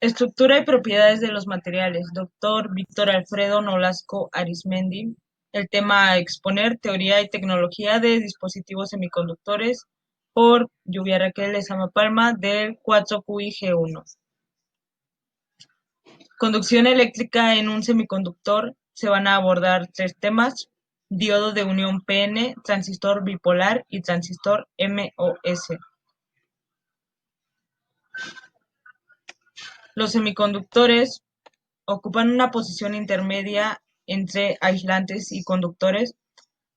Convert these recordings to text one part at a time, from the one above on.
Estructura y propiedades de los materiales. Doctor Víctor Alfredo Nolasco Arizmendi. El tema a exponer, teoría y tecnología de dispositivos semiconductores, por Lluvia Raquel Lezama Palma, del 4QIG1. Conducción eléctrica en un semiconductor. Se van a abordar tres temas: diodo de unión PN, transistor bipolar y transistor MOS. Los semiconductores ocupan una posición intermedia entre aislantes y conductores.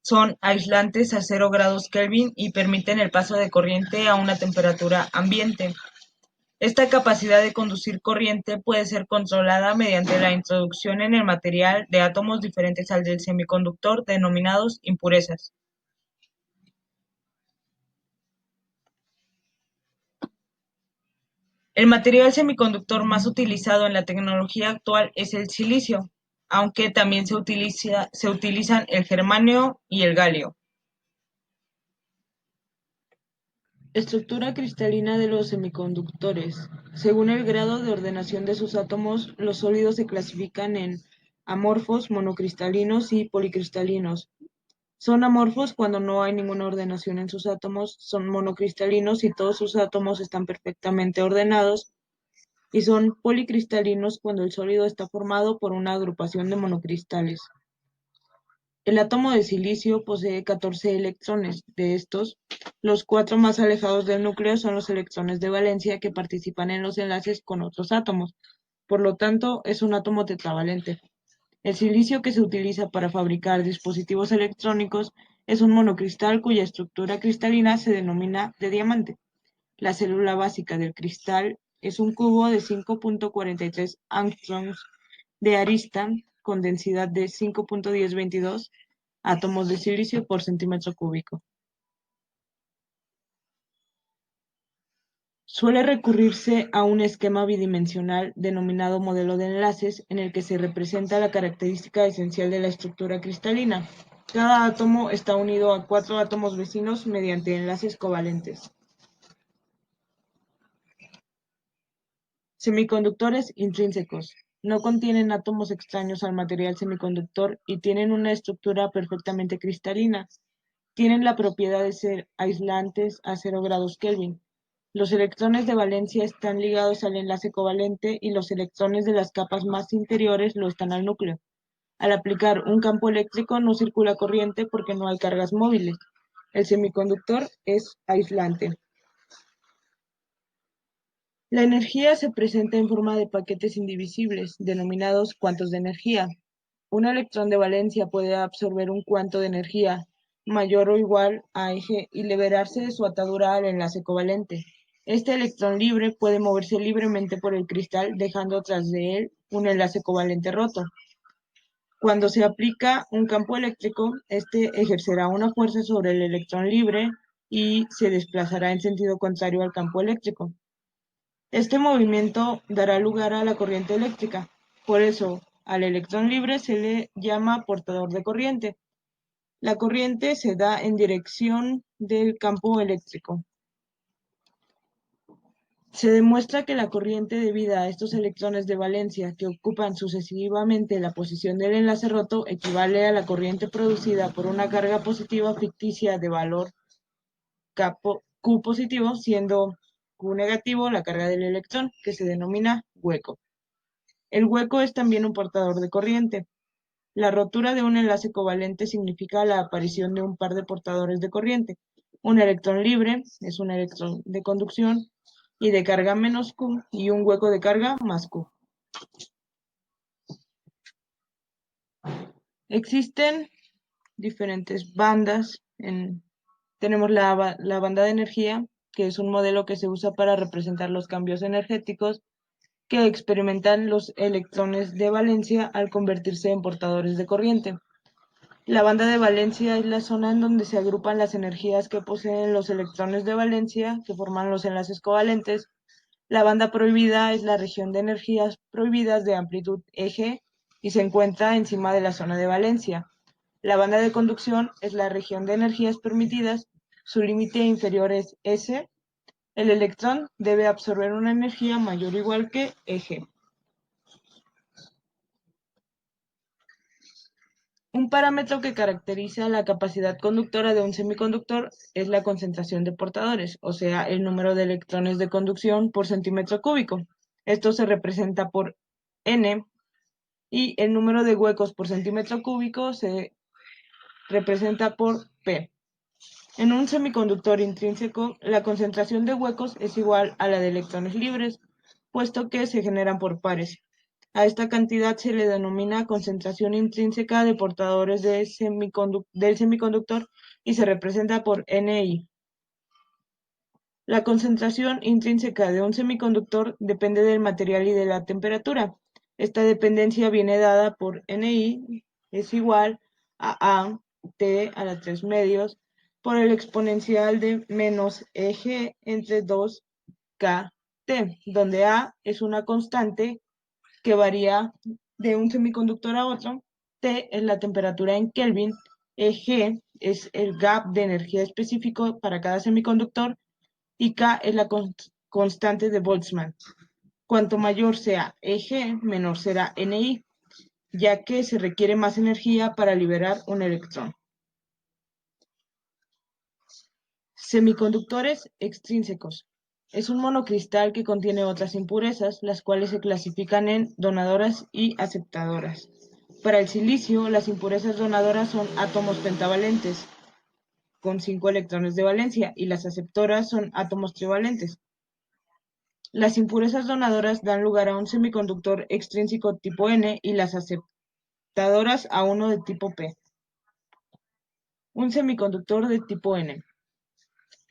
Son aislantes a 0 grados Kelvin y permiten el paso de corriente a una temperatura ambiente. Esta capacidad de conducir corriente puede ser controlada mediante la introducción en el material de átomos diferentes al del semiconductor, denominados impurezas. El material semiconductor más utilizado en la tecnología actual es el silicio, aunque también se utilizan el germanio y el galio. Estructura cristalina de los semiconductores. Según el grado de ordenación de sus átomos, los sólidos se clasifican en amorfos, monocristalinos y policristalinos. Son amorfos cuando no hay ninguna ordenación en sus átomos, son monocristalinos si todos sus átomos están perfectamente ordenados, y son policristalinos cuando el sólido está formado por una agrupación de monocristales. El átomo de silicio posee 14 electrones. De estos, los 4 más alejados del núcleo son los electrones de valencia que participan en los enlaces con otros átomos. Por lo tanto, es un átomo tetravalente. El silicio que se utiliza para fabricar dispositivos electrónicos es un monocristal cuya estructura cristalina se denomina de diamante. La célula básica del cristal es un cubo de 5.43 angstroms de arista con densidad de 5.1022 átomos de silicio por centímetro cúbico. Suele recurrirse a un esquema bidimensional denominado modelo de enlaces, en el que se representa la característica esencial de la estructura cristalina. Cada átomo está unido a 4 átomos vecinos mediante enlaces covalentes. Semiconductores intrínsecos. No contienen átomos extraños al material semiconductor y tienen una estructura perfectamente cristalina. Tienen la propiedad de ser aislantes a 0 grados Kelvin. Los electrones de valencia están ligados al enlace covalente y los electrones de las capas más interiores lo están al núcleo. Al aplicar un campo eléctrico no circula corriente porque no hay cargas móviles. El semiconductor es aislante. La energía se presenta en forma de paquetes indivisibles, denominados cuantos de energía. Un electrón de valencia puede absorber un cuanto de energía mayor o igual a G y liberarse de su atadura al enlace covalente. Este electrón libre puede moverse libremente por el cristal, dejando tras de él un enlace covalente roto. Cuando se aplica un campo eléctrico, este ejercerá una fuerza sobre el electrón libre y se desplazará en sentido contrario al campo eléctrico. Este movimiento dará lugar a la corriente eléctrica. Por eso, al electrón libre se le llama portador de corriente. La corriente se da en dirección del campo eléctrico. Se demuestra que la corriente debida a estos electrones de valencia que ocupan sucesivamente la posición del enlace roto equivale a la corriente producida por una carga positiva ficticia de valor Q positivo, siendo Q negativo la carga del electrón, que se denomina hueco. El hueco es también un portador de corriente. La rotura de un enlace covalente significa la aparición de un par de portadores de corriente. Un electrón libre es un electrón de conducción y de carga menos Q, y un hueco de carga más Q. Existen diferentes bandas. Tenemos la banda de energía, que es un modelo que se usa para representar los cambios energéticos que experimentan los electrones de valencia al convertirse en portadores de corriente. La banda de valencia es la zona en donde se agrupan las energías que poseen los electrones de valencia, que forman los enlaces covalentes. La banda prohibida es la región de energías prohibidas de amplitud eje y se encuentra encima de la zona de valencia. La banda de conducción es la región de energías permitidas, su límite inferior es S El electrón debe absorber una energía mayor o igual que Eg. Un parámetro que caracteriza la capacidad conductora de un semiconductor es la concentración de portadores, o sea, el número de electrones de conducción por centímetro cúbico. Esto se representa por N y el número de huecos por centímetro cúbico se representa por P. En un semiconductor intrínseco, la concentración de huecos es igual a la de electrones libres, puesto que se generan por pares. A esta cantidad se le denomina concentración intrínseca de portadores del semiconductor y se representa por Ni. La concentración intrínseca de un semiconductor depende del material y de la temperatura. Esta dependencia viene dada por Ni es igual a T a la 3 medios por el exponencial de menos Eg entre 2kT, donde A es una constante que varía de un semiconductor a otro, T es la temperatura en Kelvin, Eg es el gap de energía específico para cada semiconductor y K es la constante de Boltzmann. Cuanto mayor sea Eg, menor será Ni, ya que se requiere más energía para liberar un electrón. Semiconductores extrínsecos. Es un monocristal que contiene otras impurezas, las cuales se clasifican en donadoras y aceptadoras. Para el silicio, las impurezas donadoras son átomos pentavalentes con 5 electrones de valencia y las aceptoras son átomos trivalentes. Las impurezas donadoras dan lugar a un semiconductor extrínseco tipo N y las aceptadoras a uno de tipo P. Un semiconductor de tipo N.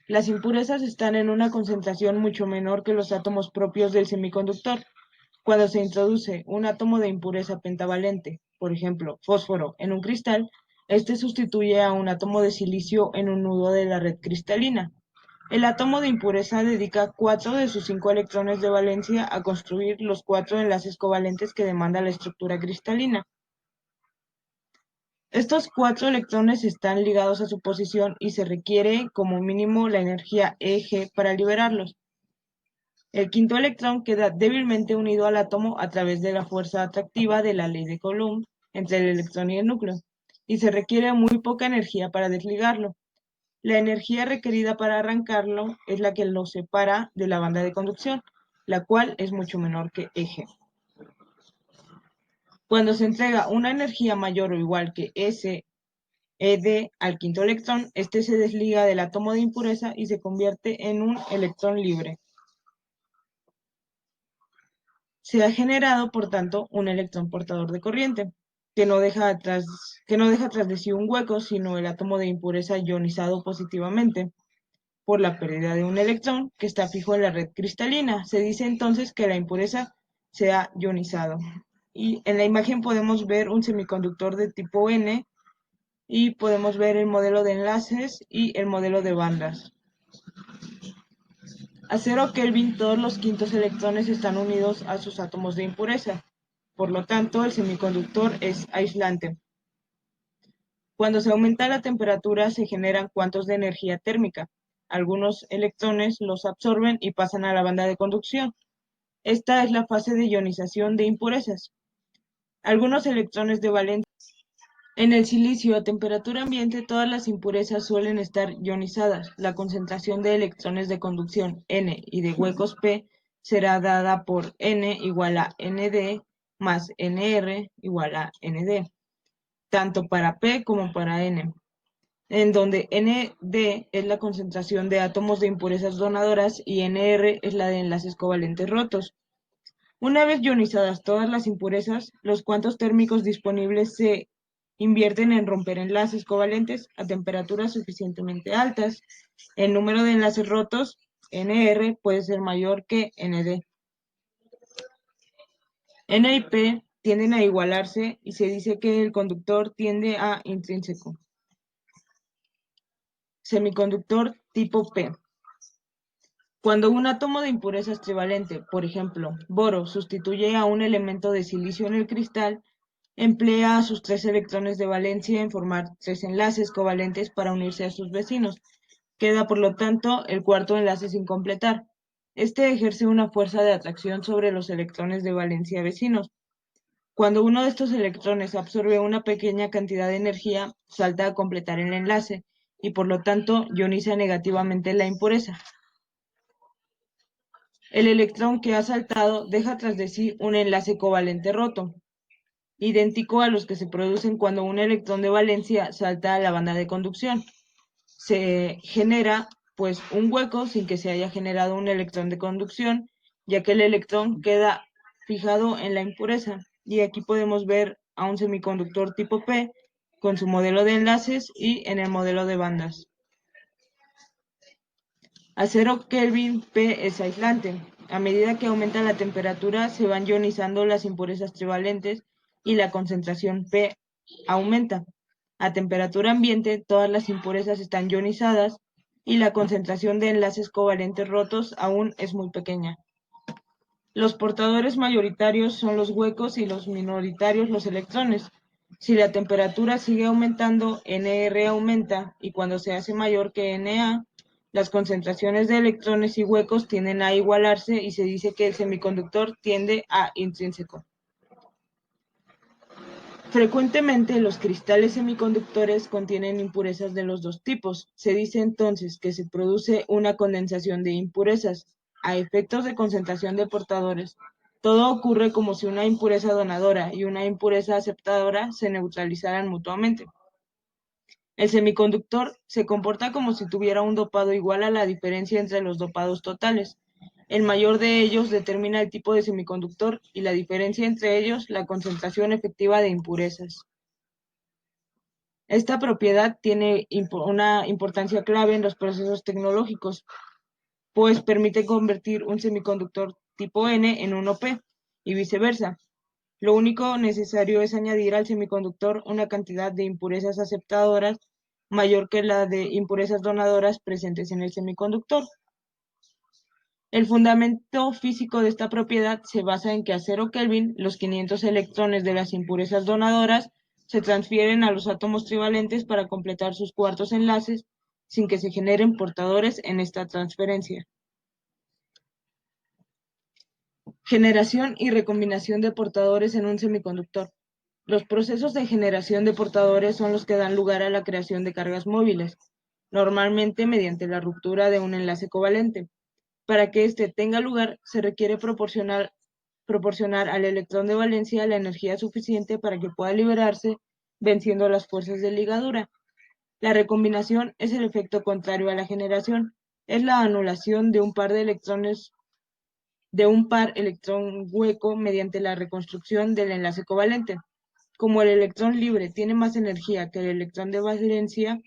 Las impurezas están en una concentración mucho menor que los átomos propios del semiconductor. Cuando se introduce un átomo de impureza pentavalente, por ejemplo, fósforo, en un cristal, este sustituye a un átomo de silicio en un nudo de la red cristalina. El átomo de impureza dedica 4 de sus 5 electrones de valencia a construir los 4 enlaces covalentes que demanda la estructura cristalina. Estos 4 electrones están ligados a su posición y se requiere como mínimo la energía Eg para liberarlos. El quinto electrón queda débilmente unido al átomo a través de la fuerza atractiva de la ley de Coulomb entre el electrón y el núcleo, y se requiere muy poca energía para desligarlo. La energía requerida para arrancarlo es la que lo separa de la banda de conducción, la cual es mucho menor que Eg. Cuando se entrega una energía mayor o igual que S Ed al quinto electrón, este se desliga del átomo de impureza y se convierte en un electrón libre. Se ha generado, por tanto, un electrón portador de corriente, que no deja atrás de sí un hueco, sino el átomo de impureza ionizado positivamente por la pérdida de un electrón que está fijo en la red cristalina. Se dice entonces que la impureza se ha ionizado. Y en la imagen podemos ver un semiconductor de tipo N y podemos ver el modelo de enlaces y el modelo de bandas. A 0 Kelvin, todos los quintos electrones están unidos a sus átomos de impureza. Por lo tanto, el semiconductor es aislante. Cuando se aumenta la temperatura, se generan cuantos de energía térmica. Algunos electrones los absorben y pasan a la banda de conducción. Esta es la fase de ionización de impurezas. Algunos electrones de valencia. En el silicio a temperatura ambiente, todas las impurezas suelen estar ionizadas. La concentración de electrones de conducción N y de huecos P será dada por N igual a Nd más Nr igual a Nd, tanto para P como para N, en donde Nd es la concentración de átomos de impurezas donadoras y Nr es la de enlaces covalentes rotos. Una vez ionizadas todas las impurezas, los cuantos térmicos disponibles se invierten en romper enlaces covalentes a temperaturas suficientemente altas. El número de enlaces rotos, Nr, puede ser mayor que Nd. N y P tienden a igualarse y se dice que el conductor tiende a intrínseco. Semiconductor tipo P. Cuando un átomo de impurezas trivalente, por ejemplo, boro, sustituye a un elemento de silicio en el cristal, emplea a sus 3 electrones de valencia en formar 3 enlaces covalentes para unirse a sus vecinos, Queda, por lo tanto, el cuarto enlace sin completar. Este ejerce una fuerza de atracción sobre los electrones de valencia vecinos. Cuando uno de estos electrones absorbe una pequeña cantidad de energía, salta a completar el enlace y, por lo tanto, ioniza negativamente la impureza. El electrón que ha saltado deja tras de sí un enlace covalente roto, idéntico a los que se producen cuando un electrón de valencia salta a la banda de conducción. Se genera, pues, un hueco sin que se haya generado un electrón de conducción, ya que el electrón queda fijado en la impureza. Y aquí podemos ver a un semiconductor tipo P con su modelo de enlaces y en el modelo de bandas. A 0 Kelvin, P es aislante. A medida que aumenta la temperatura, se van ionizando las impurezas trivalentes y la concentración P aumenta. A temperatura ambiente, todas las impurezas están ionizadas y la concentración de enlaces covalentes rotos aún es muy pequeña. Los portadores mayoritarios son los huecos y los minoritarios los electrones. Si la temperatura sigue aumentando, Nr aumenta y cuando se hace mayor que Na, las concentraciones de electrones y huecos tienden a igualarse y se dice que el semiconductor tiende a intrínseco. Frecuentemente los cristales semiconductores contienen impurezas de los dos tipos. Se dice entonces que se produce una condensación de impurezas. A efectos de concentración de portadores, todo ocurre como si una impureza donadora y una impureza aceptadora se neutralizaran mutuamente. El semiconductor se comporta como si tuviera un dopado igual a la diferencia entre los dopados totales. El mayor de ellos determina el tipo de semiconductor y la diferencia entre ellos la concentración efectiva de impurezas. Esta propiedad tiene una importancia clave en los procesos tecnológicos, pues permite convertir un semiconductor tipo N en uno P y viceversa. Lo único necesario es añadir al semiconductor una cantidad de impurezas aceptadoras mayor que la de impurezas donadoras presentes en el semiconductor. El fundamento físico de esta propiedad se basa en que a 0 Kelvin los 500 electrones de las impurezas donadoras se transfieren a los átomos trivalentes para completar sus cuartos enlaces sin que se generen portadores en esta transferencia. Generación y recombinación de portadores en un semiconductor. Los procesos de generación de portadores son los que dan lugar a la creación de cargas móviles, normalmente mediante la ruptura de un enlace covalente. Para que éste tenga lugar, se requiere proporcionar al electrón de valencia la energía suficiente para que pueda liberarse, venciendo las fuerzas de ligadura. La recombinación es el efecto contrario a la generación. Es la anulación de un par de electrones de un par electrón hueco mediante la reconstrucción del enlace covalente. Como el electrón libre tiene más energía que el electrón de valencia,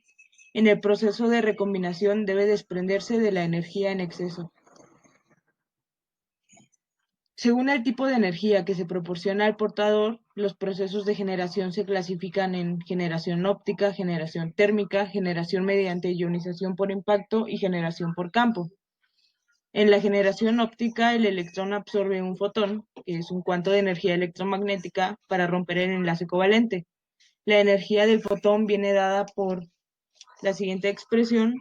en el proceso de recombinación debe desprenderse de la energía en exceso. Según el tipo de energía que se proporciona al portador, los procesos de generación se clasifican en generación óptica, generación térmica, generación mediante ionización por impacto y generación por campo. En la generación óptica, el electrón absorbe un fotón, que es un cuanto de energía electromagnética, para romper el enlace covalente. La energía del fotón viene dada por la siguiente expresión,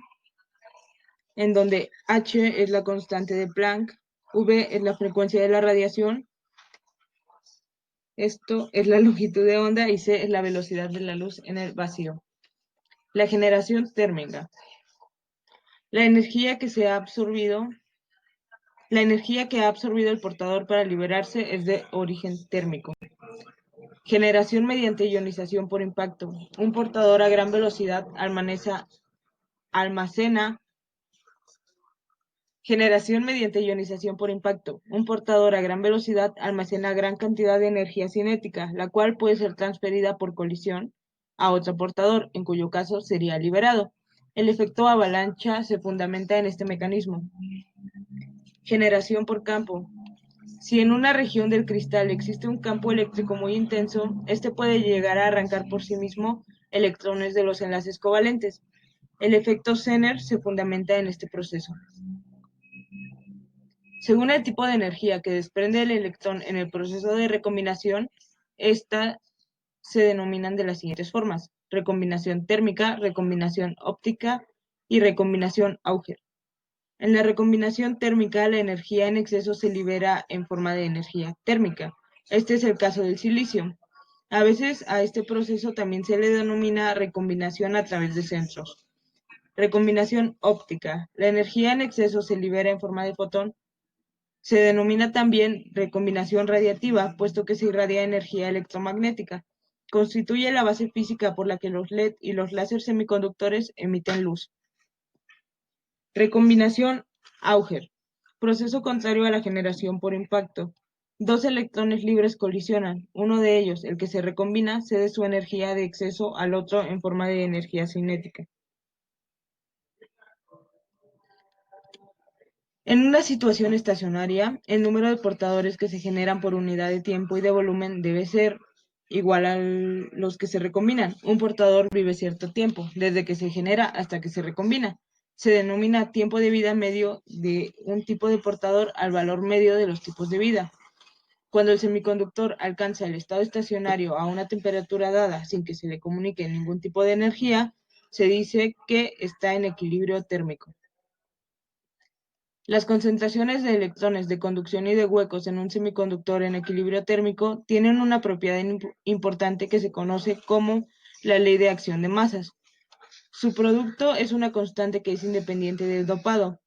en donde H es la constante de Planck, V es la frecuencia de la radiación, esto es la longitud de onda y C es la velocidad de la luz en el vacío. La generación térmica. La energía que ha absorbido el portador para liberarse es de origen térmico. Generación mediante ionización por impacto. Un portador a gran velocidad almacena. Generación mediante ionización por impacto. Un portador a gran velocidad almacena gran cantidad de energía cinética, la cual puede ser transferida por colisión a otro portador, en cuyo caso sería liberado. El efecto avalancha se fundamenta en este mecanismo. Generación por campo. Si en una región del cristal existe un campo eléctrico muy intenso, este puede llegar a arrancar por sí mismo electrones de los enlaces covalentes. El efecto Zener se fundamenta en este proceso. Según el tipo de energía que desprende el electrón en el proceso de recombinación, estas se denominan de las siguientes formas: recombinación térmica, recombinación óptica y recombinación Auger. En la recombinación térmica, la energía en exceso se libera en forma de energía térmica. Este es el caso del silicio. A veces a este proceso también se le denomina recombinación a través de sensores. Recombinación óptica. La energía en exceso se libera en forma de fotón. Se denomina también recombinación radiativa, puesto que se irradia energía electromagnética. Constituye la base física por la que los LED y los láseres semiconductores emiten luz. Recombinación Auger. Proceso contrario a la generación por impacto. Dos electrones libres colisionan. Uno de ellos, el que se recombina, cede su energía de exceso al otro en forma de energía cinética. En una situación estacionaria, el número de portadores que se generan por unidad de tiempo y de volumen debe ser igual a los que se recombinan. Un portador vive cierto tiempo, desde que se genera hasta que se recombina. Se denomina tiempo de vida medio de un tipo de portador al valor medio de los tipos de vida. Cuando el semiconductor alcanza el estado estacionario a una temperatura dada sin que se le comunique ningún tipo de energía, se dice que está en equilibrio térmico. Las concentraciones de electrones de conducción y de huecos en un semiconductor en equilibrio térmico tienen una propiedad importante que se conoce como la ley de acción de masas. Su producto es una constante que es independiente del dopado.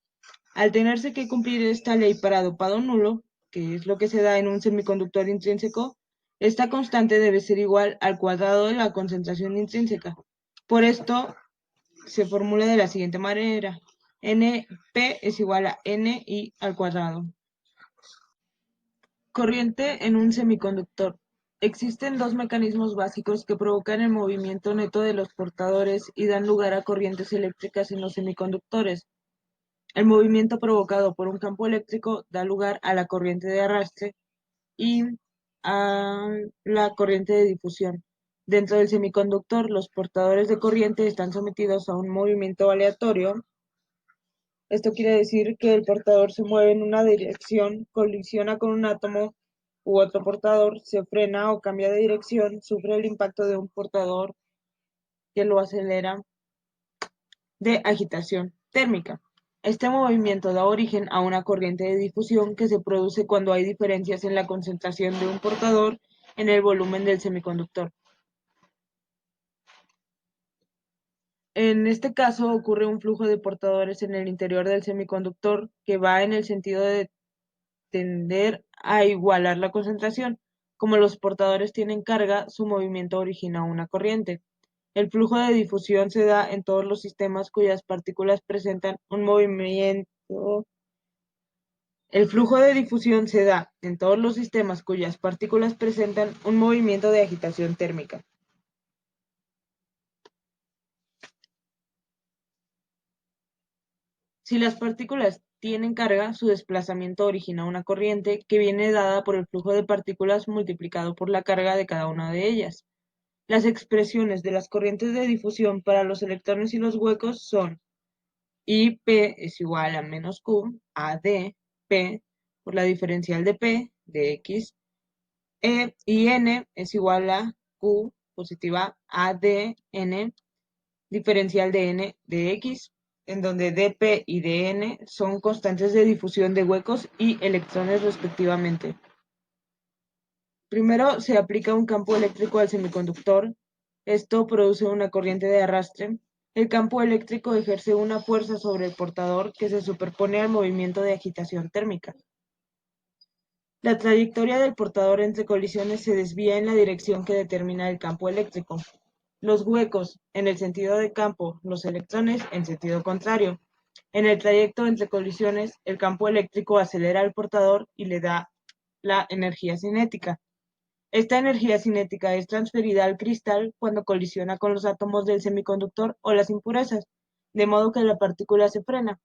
Al tenerse que cumplir esta ley para dopado nulo, que es lo que se da en un semiconductor intrínseco, esta constante debe ser igual al cuadrado de la concentración intrínseca. Por esto, se formula de la siguiente manera: Np es igual a Ni al cuadrado. Corriente en un semiconductor. Existen dos mecanismos básicos que provocan el movimiento neto de los portadores y dan lugar a corrientes eléctricas en los semiconductores. El movimiento provocado por un campo eléctrico da lugar a la corriente de arrastre y a la corriente de difusión. Dentro del semiconductor, los portadores de corriente están sometidos a un movimiento aleatorio. Esto quiere decir que el portador se mueve en una dirección, colisiona con un átomo u otro portador, se frena o cambia de dirección, sufre el impacto de un portador que lo acelera, de agitación térmica. Este movimiento da origen a una corriente de difusión que se produce cuando hay diferencias en la concentración de un portador en el volumen del semiconductor. En este caso ocurre un flujo de portadores en el interior del semiconductor que va en el sentido de tender a igualar la concentración. Como los portadores tienen carga, su movimiento origina una corriente. El flujo de difusión se da en todos los sistemas cuyas partículas presentan un movimiento. El flujo de difusión se da en todos los sistemas cuyas partículas presentan un movimiento de agitación térmica. Si las partículas tienen carga, su desplazamiento origina una corriente que viene dada por el flujo de partículas multiplicado por la carga de cada una de ellas. Las expresiones de las corrientes de difusión para los electrones y los huecos son IP es igual a menos Q, a D, P, por la diferencial de P, de X, y N es igual a Q positiva a D, N, diferencial de N de X, en donde dp y dn son constantes de difusión de huecos y electrones respectivamente. Primero se aplica un campo eléctrico al semiconductor. Esto produce una corriente de arrastre. El campo eléctrico ejerce una fuerza sobre el portador que se superpone al movimiento de agitación térmica. La trayectoria del portador entre colisiones se desvía en la dirección que determina el campo eléctrico. Los huecos, en el sentido de campo, los electrones en sentido contrario. En el trayecto entre colisiones, el campo eléctrico acelera al portador y le da la energía cinética. Esta energía cinética es transferida al cristal cuando colisiona con los átomos del semiconductor o las impurezas, de modo que la partícula se frena.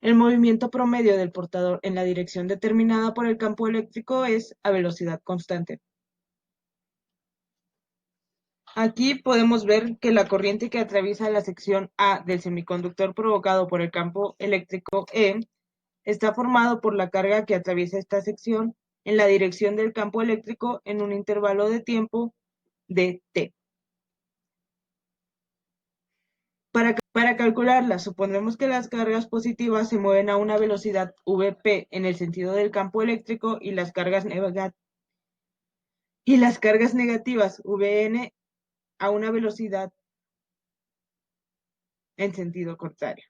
El movimiento promedio del portador en la dirección determinada por el campo eléctrico es a velocidad constante. Aquí podemos ver que la corriente que atraviesa la sección A del semiconductor provocado por el campo eléctrico E está formado por la carga que atraviesa esta sección en la dirección del campo eléctrico en un intervalo de tiempo de t. Para Para calcularla, supondremos que las cargas positivas se mueven a una velocidad Vp en el sentido del campo eléctrico y las cargas negativas Vn a una velocidad en sentido contrario.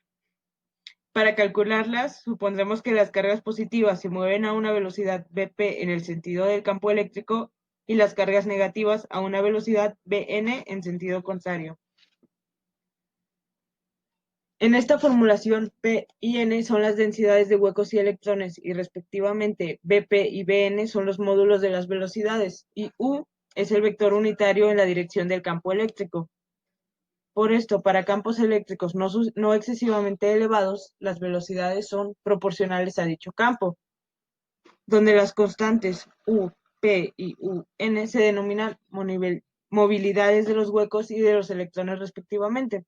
Para calcularlas, supondremos que las cargas positivas se mueven a una velocidad Vp en el sentido del campo eléctrico y las cargas negativas a una velocidad Vn en sentido contrario. En esta formulación, P y N son las densidades de huecos y electrones y respectivamente Vp y Vn son los módulos de las velocidades y U es el vector unitario en la dirección del campo eléctrico. Por esto, para campos eléctricos no excesivamente elevados, las velocidades son proporcionales a dicho campo, donde las constantes U, P y U, N se denominan movilidades de los huecos y de los electrones respectivamente.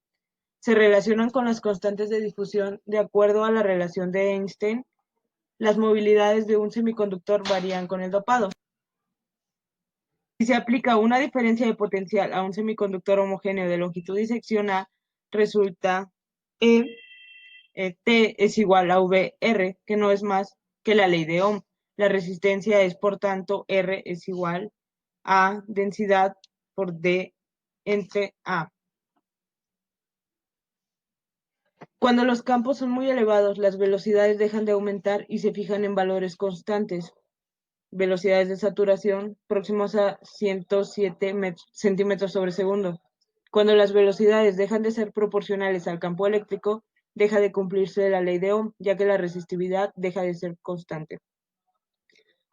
Se relacionan con las constantes de difusión de acuerdo a la relación de Einstein. Las movilidades de un semiconductor varían con el dopado. Si se aplica una diferencia de potencial a un semiconductor homogéneo de longitud y sección A, resulta T es igual a VR, que no es más que la ley de Ohm. La resistencia es, por tanto, R es igual a densidad por D entre A. Cuando los campos son muy elevados, las velocidades dejan de aumentar y se fijan en valores constantes. Velocidades de saturación próximos a 107 centímetros sobre segundo. Cuando las velocidades dejan de ser proporcionales al campo eléctrico, deja de cumplirse la ley de Ohm, ya que la resistividad deja de ser constante.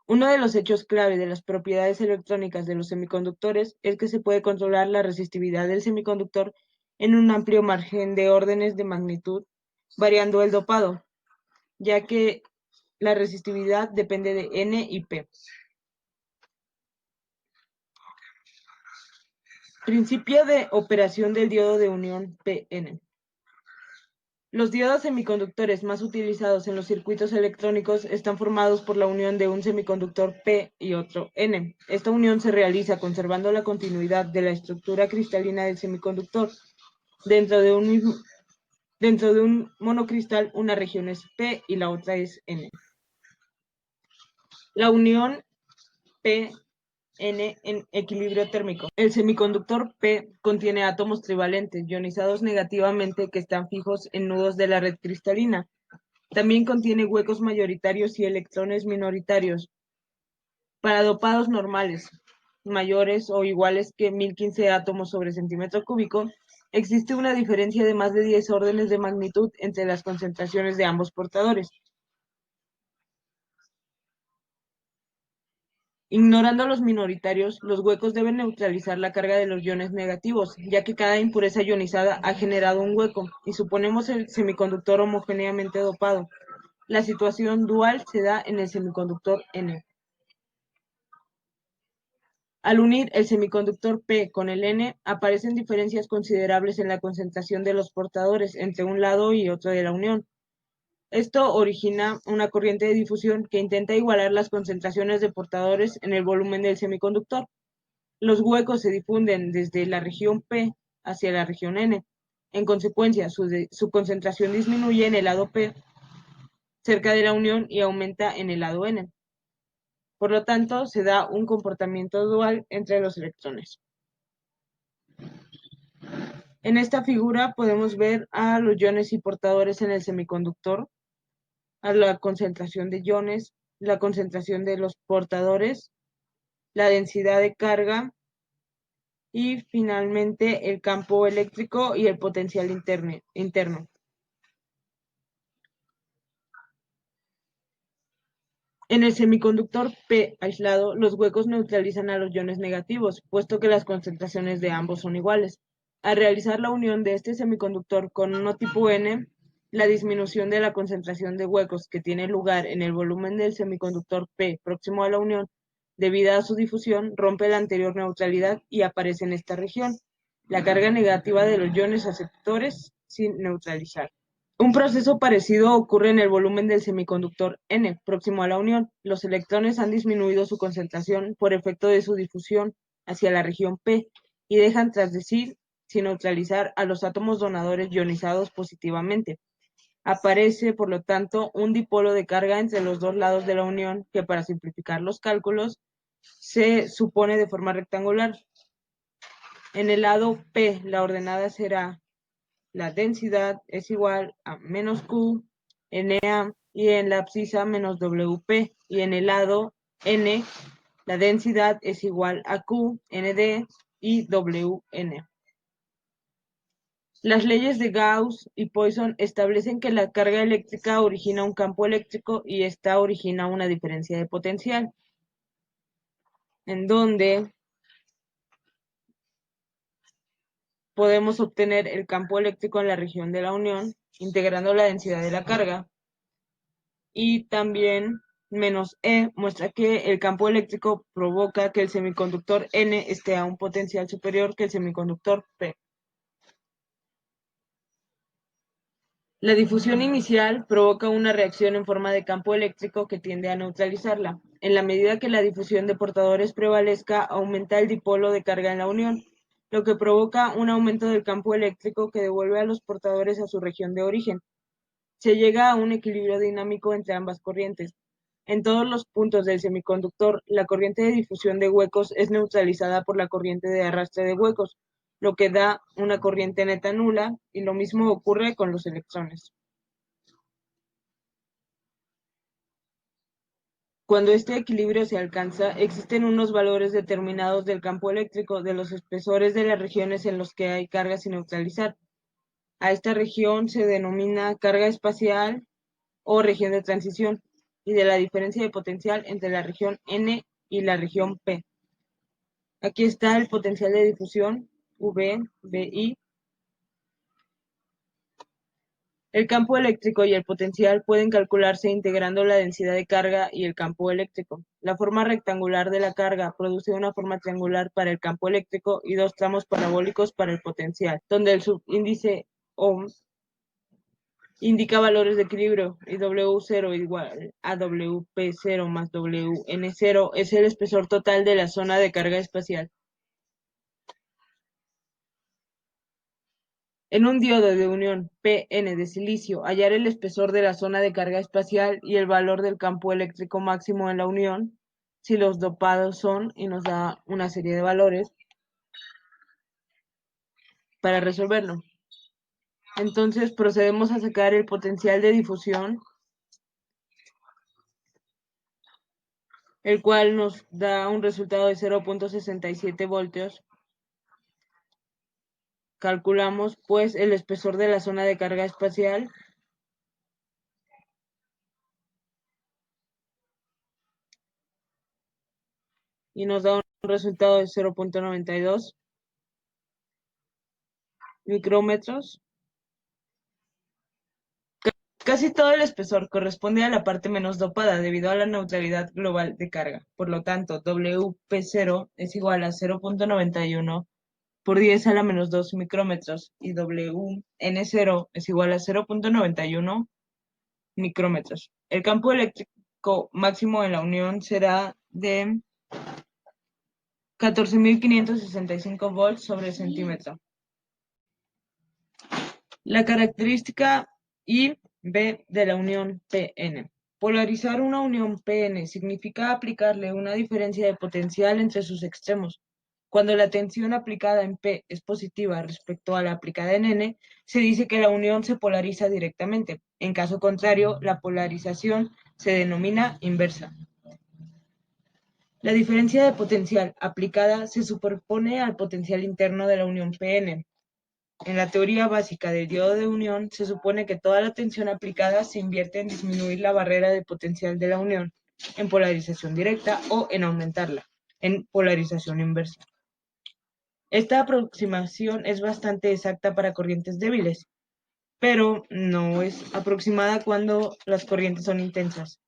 Uno de los hechos clave de las propiedades electrónicas de los semiconductores es que se puede controlar la resistividad del semiconductor en un amplio margen de órdenes de magnitud, variando el dopado, ya que la resistividad depende de N y P. Principio de operación del diodo de unión Pn. Los diodos semiconductores más utilizados en los circuitos electrónicos están formados por la unión de un semiconductor P y otro N. Esta unión se realiza conservando la continuidad de la estructura cristalina del semiconductor. Dentro de un monocristal, una región es P y la otra es N. La unión P N en equilibrio térmico. El semiconductor P contiene átomos trivalentes ionizados negativamente que están fijos en nudos de la red cristalina. También contiene huecos mayoritarios y electrones minoritarios. Para dopados normales, mayores o iguales que 1015 átomos sobre centímetro cúbico, existe una diferencia de más de 10 órdenes de magnitud entre las concentraciones de ambos portadores. Ignorando los minoritarios, los huecos deben neutralizar la carga de los iones negativos, ya que cada impureza ionizada ha generado un hueco, y suponemos el semiconductor homogéneamente dopado. La situación dual se da en el semiconductor N. Al unir el semiconductor P con el N, aparecen diferencias considerables en la concentración de los portadores entre un lado y otro de la unión. Esto origina una corriente de difusión que intenta igualar las concentraciones de portadores en el volumen del semiconductor. Los huecos se difunden desde la región P hacia la región N. En consecuencia, su concentración disminuye en el lado P, cerca de la unión, y aumenta en el lado N. Por lo tanto, se da un comportamiento dual entre los electrones. En esta figura podemos ver a los iones y portadores en el semiconductor, a la concentración de iones, la concentración de los portadores, la densidad de carga y finalmente el campo eléctrico y el potencial interno. En el semiconductor P aislado, los huecos neutralizan a los iones negativos, puesto que las concentraciones de ambos son iguales. Al realizar la unión de este semiconductor con uno tipo N, la disminución de la concentración de huecos que tiene lugar en el volumen del semiconductor P próximo a la unión, debido a su difusión, rompe la anterior neutralidad y aparece en esta región la carga negativa de los iones aceptores sin neutralizar. Un proceso parecido ocurre en el volumen del semiconductor N, próximo a la unión. Los electrones han disminuido su concentración por efecto de su difusión hacia la región P y dejan tras de sí sin neutralizar a los átomos donadores ionizados positivamente. Aparece, por lo tanto, un dipolo de carga entre los dos lados de la unión que, para simplificar los cálculos, se supone de forma rectangular. En el lado P, la ordenada será la densidad es igual a menos Q, Na, y en la abscisa menos Wp, y en el lado N, la densidad es igual a Q, Nd y Wn. Las leyes de Gauss y Poisson establecen que la carga eléctrica origina un campo eléctrico y esta origina una diferencia de potencial, en donde podemos obtener el campo eléctrico en la región de la unión, integrando la densidad de la carga, y también menos E muestra que el campo eléctrico provoca que el semiconductor N esté a un potencial superior que el semiconductor P. La difusión inicial provoca una reacción en forma de campo eléctrico que tiende a neutralizarla. En la medida que la difusión de portadores prevalezca, aumenta el dipolo de carga en la unión, lo que provoca un aumento del campo eléctrico que devuelve a los portadores a su región de origen. Se llega a un equilibrio dinámico entre ambas corrientes. En todos los puntos del semiconductor, la corriente de difusión de huecos es neutralizada por la corriente de arrastre de huecos, lo que da una corriente neta nula, y lo mismo ocurre con los electrones. Cuando este equilibrio se alcanza, existen unos valores determinados del campo eléctrico de los espesores de las regiones en los que hay carga sin neutralizar. A esta región se denomina carga espacial o región de transición, y de la diferencia de potencial entre la región N y la región P. Aquí está el potencial de difusión, V, VI. El campo eléctrico y el potencial pueden calcularse integrando la densidad de carga y el campo eléctrico. La forma rectangular de la carga produce una forma triangular para el campo eléctrico y dos tramos parabólicos para el potencial, donde el subíndice ohm indica valores de equilibrio, y W0 igual a WP0 más WN0 es el espesor total de la zona de carga espacial. En un diodo de unión P-N de silicio, hallar el espesor de la zona de carga espacial y el valor del campo eléctrico máximo en la unión, si los dopados son, y nos da una serie de valores para resolverlo. Entonces procedemos a sacar el potencial de difusión, el cual nos da un resultado de 0.67 voltios. Calculamos, pues, el espesor de la zona de carga espacial y nos da un resultado de 0.92 micrómetros. Casi todo el espesor corresponde a la parte menos dopada debido a la neutralidad global de carga. Por lo tanto, WP0 es igual a 0.91 por 10 a la menos 2 micrómetros y WN0 es igual a 0.91 micrómetros. El campo eléctrico máximo en la unión será de 14.565 volts sobre centímetro. La característica I, B de la unión Pn. Polarizar una unión Pn significa aplicarle una diferencia de potencial entre sus extremos. Cuando la tensión aplicada en P es positiva respecto a la aplicada en N, se dice que la unión se polariza directamente. En caso contrario, la polarización se denomina inversa. La diferencia de potencial aplicada se superpone al potencial interno de la unión Pn. En la teoría básica del diodo de unión, se supone que toda la tensión aplicada se invierte en disminuir la barrera de potencial de la unión en polarización directa o en aumentarla en polarización inversa. Esta aproximación es bastante exacta para corrientes débiles, pero no es aproximada cuando las corrientes son intensas.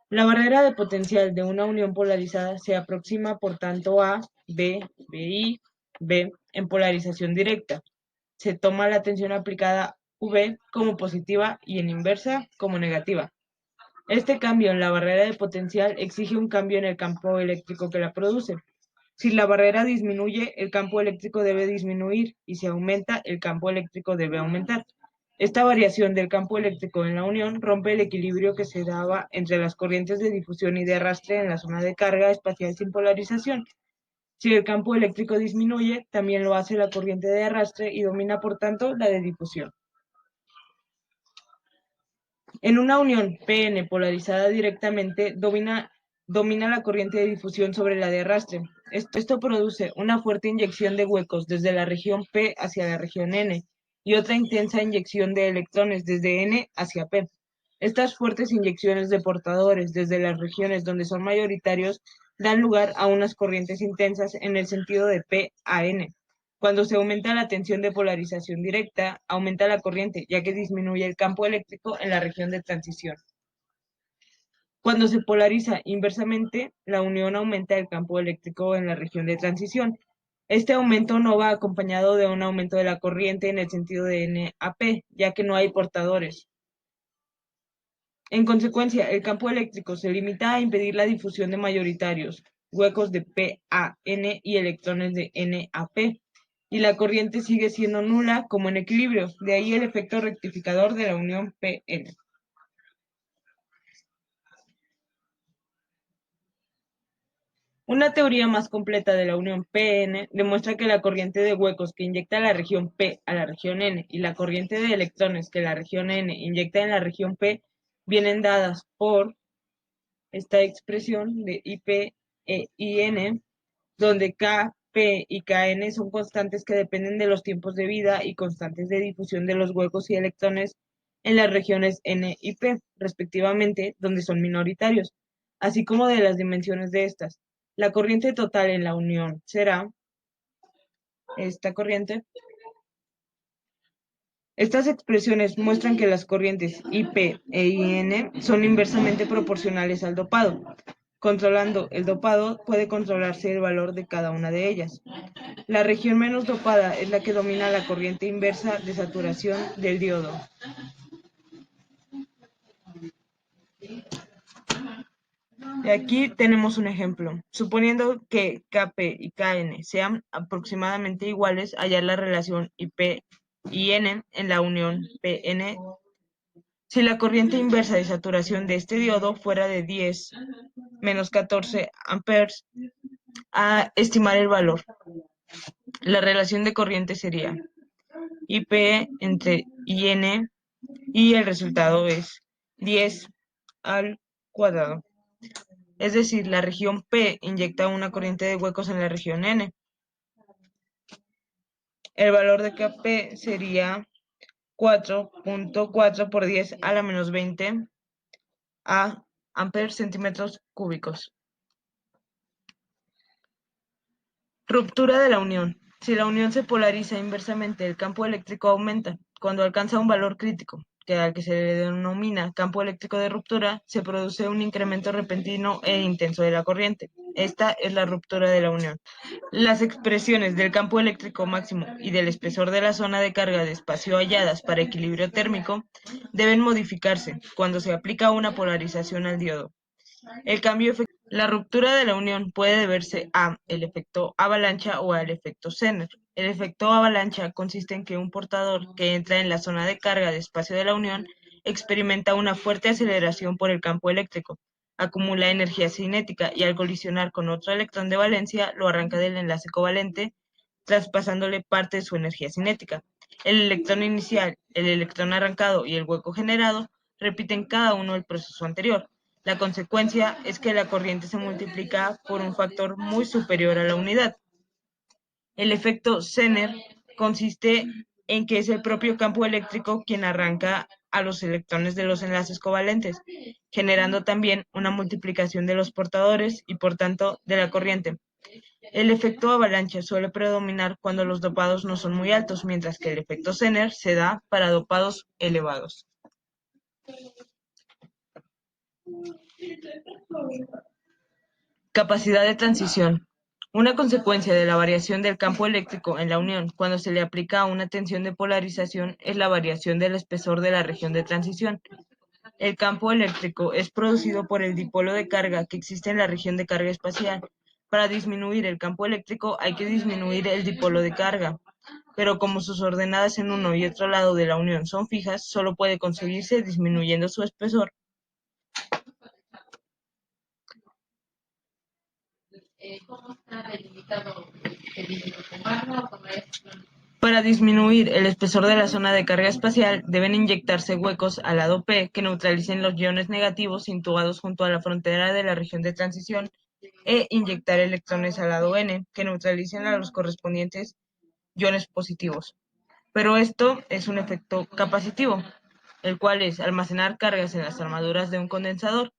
La barrera de potencial de una unión polarizada se aproxima por tanto a B, BI, B en polarización directa. Se toma la tensión aplicada V como positiva y en inversa como negativa. Este cambio en la barrera de potencial exige un cambio en el campo eléctrico que la produce. Si la barrera disminuye, el campo eléctrico debe disminuir, y si aumenta, el campo eléctrico debe aumentar. Esta variación del campo eléctrico en la unión rompe el equilibrio que se daba entre las corrientes de difusión y de arrastre en la zona de carga espacial sin polarización. Si el campo eléctrico disminuye, también lo hace la corriente de arrastre y domina, por tanto, la de difusión. En una unión P-N polarizada directamente, domina la corriente de difusión sobre la de arrastre. Esto produce una fuerte inyección de huecos desde la región P hacia la región N y otra intensa inyección de electrones desde N hacia P. Estas fuertes inyecciones de portadores desde las regiones donde son mayoritarios dan lugar a unas corrientes intensas en el sentido de P a N. Cuando se aumenta la tensión de polarización directa, aumenta la corriente, ya que disminuye el campo eléctrico en la región de transición. Cuando se polariza inversamente, la unión aumenta el campo eléctrico en la región de transición. Este aumento no va acompañado de un aumento de la corriente en el sentido de N a P, ya que no hay portadores. En consecuencia, el campo eléctrico se limita a impedir la difusión de mayoritarios, huecos de P a N y electrones de N a P, y la corriente sigue siendo nula como en equilibrio, de ahí el efecto rectificador de la unión P-N. Una teoría más completa de la unión P-N demuestra que la corriente de huecos que inyecta la región P a la región N y la corriente de electrones que la región N inyecta en la región P vienen dadas por esta expresión de IP e IN, donde K, P y Kn son constantes que dependen de los tiempos de vida y constantes de difusión de los huecos y electrones en las regiones N y P, respectivamente, donde son minoritarios, así como de las dimensiones de estas. La corriente total en la unión será esta corriente. Estas expresiones muestran que las corrientes IP e IN son inversamente proporcionales al dopado. Controlando el dopado puede controlarse el valor de cada una de ellas. La región menos dopada es la que domina la corriente inversa de saturación del diodo. Y aquí tenemos un ejemplo. Suponiendo que Kp y Kn sean aproximadamente iguales, hallar la relación IP y N en la unión Pn. Si la corriente inversa de saturación de este diodo fuera de 10 menos 14 amperes, a estimar el valor. La relación de corriente sería IP entre IN y el resultado es 10 al cuadrado. Es decir, la región P inyecta una corriente de huecos en la región N. El valor de Kp sería 4.4 por 10 a la menos 20 a amperes centímetros cúbicos. Ruptura de la unión. Si la unión se polariza inversamente, el campo eléctrico aumenta. Cuando alcanza un valor crítico, al que se le denomina campo eléctrico de ruptura, se produce un incremento repentino e intenso de la corriente. Esta es la ruptura de la unión. Las expresiones del campo eléctrico máximo y del espesor de la zona de carga de espacio halladas para equilibrio térmico deben modificarse cuando se aplica una polarización al diodo. La ruptura de la unión puede deberse a el efecto avalancha o al efecto Zener. El efecto avalancha consiste en que un portador que entra en la zona de carga de espacio de la unión experimenta una fuerte aceleración por el campo eléctrico, acumula energía cinética y al colisionar con otro electrón de valencia lo arranca del enlace covalente, traspasándole parte de su energía cinética. El electrón inicial, el electrón arrancado y el hueco generado repiten cada uno el proceso anterior. La consecuencia es que la corriente se multiplica por un factor muy superior a la unidad. El efecto Zener consiste en que es el propio campo eléctrico quien arranca a los electrones de los enlaces covalentes, generando también una multiplicación de los portadores y por tanto de la corriente. El efecto avalancha suele predominar cuando los dopados no son muy altos, mientras que el efecto Zener se da para dopados elevados. Capacidad de transición. Una consecuencia de la variación del campo eléctrico en la unión cuando se le aplica una tensión de polarización es la variación del espesor de la región de transición. El campo eléctrico es producido por el dipolo de carga que existe en la región de carga espacial. Para disminuir el campo eléctrico hay que disminuir el dipolo de carga, pero como sus ordenadas en uno y otro lado de la unión son fijas, solo puede conseguirse disminuyendo su espesor. Para disminuir el espesor de la zona de carga espacial, deben inyectarse huecos al lado P que neutralicen los iones negativos situados junto a la frontera de la región de transición e inyectar electrones al lado N que neutralicen a los correspondientes iones positivos. Pero esto es un efecto capacitivo, el cual es almacenar cargas en las armaduras de un condensador.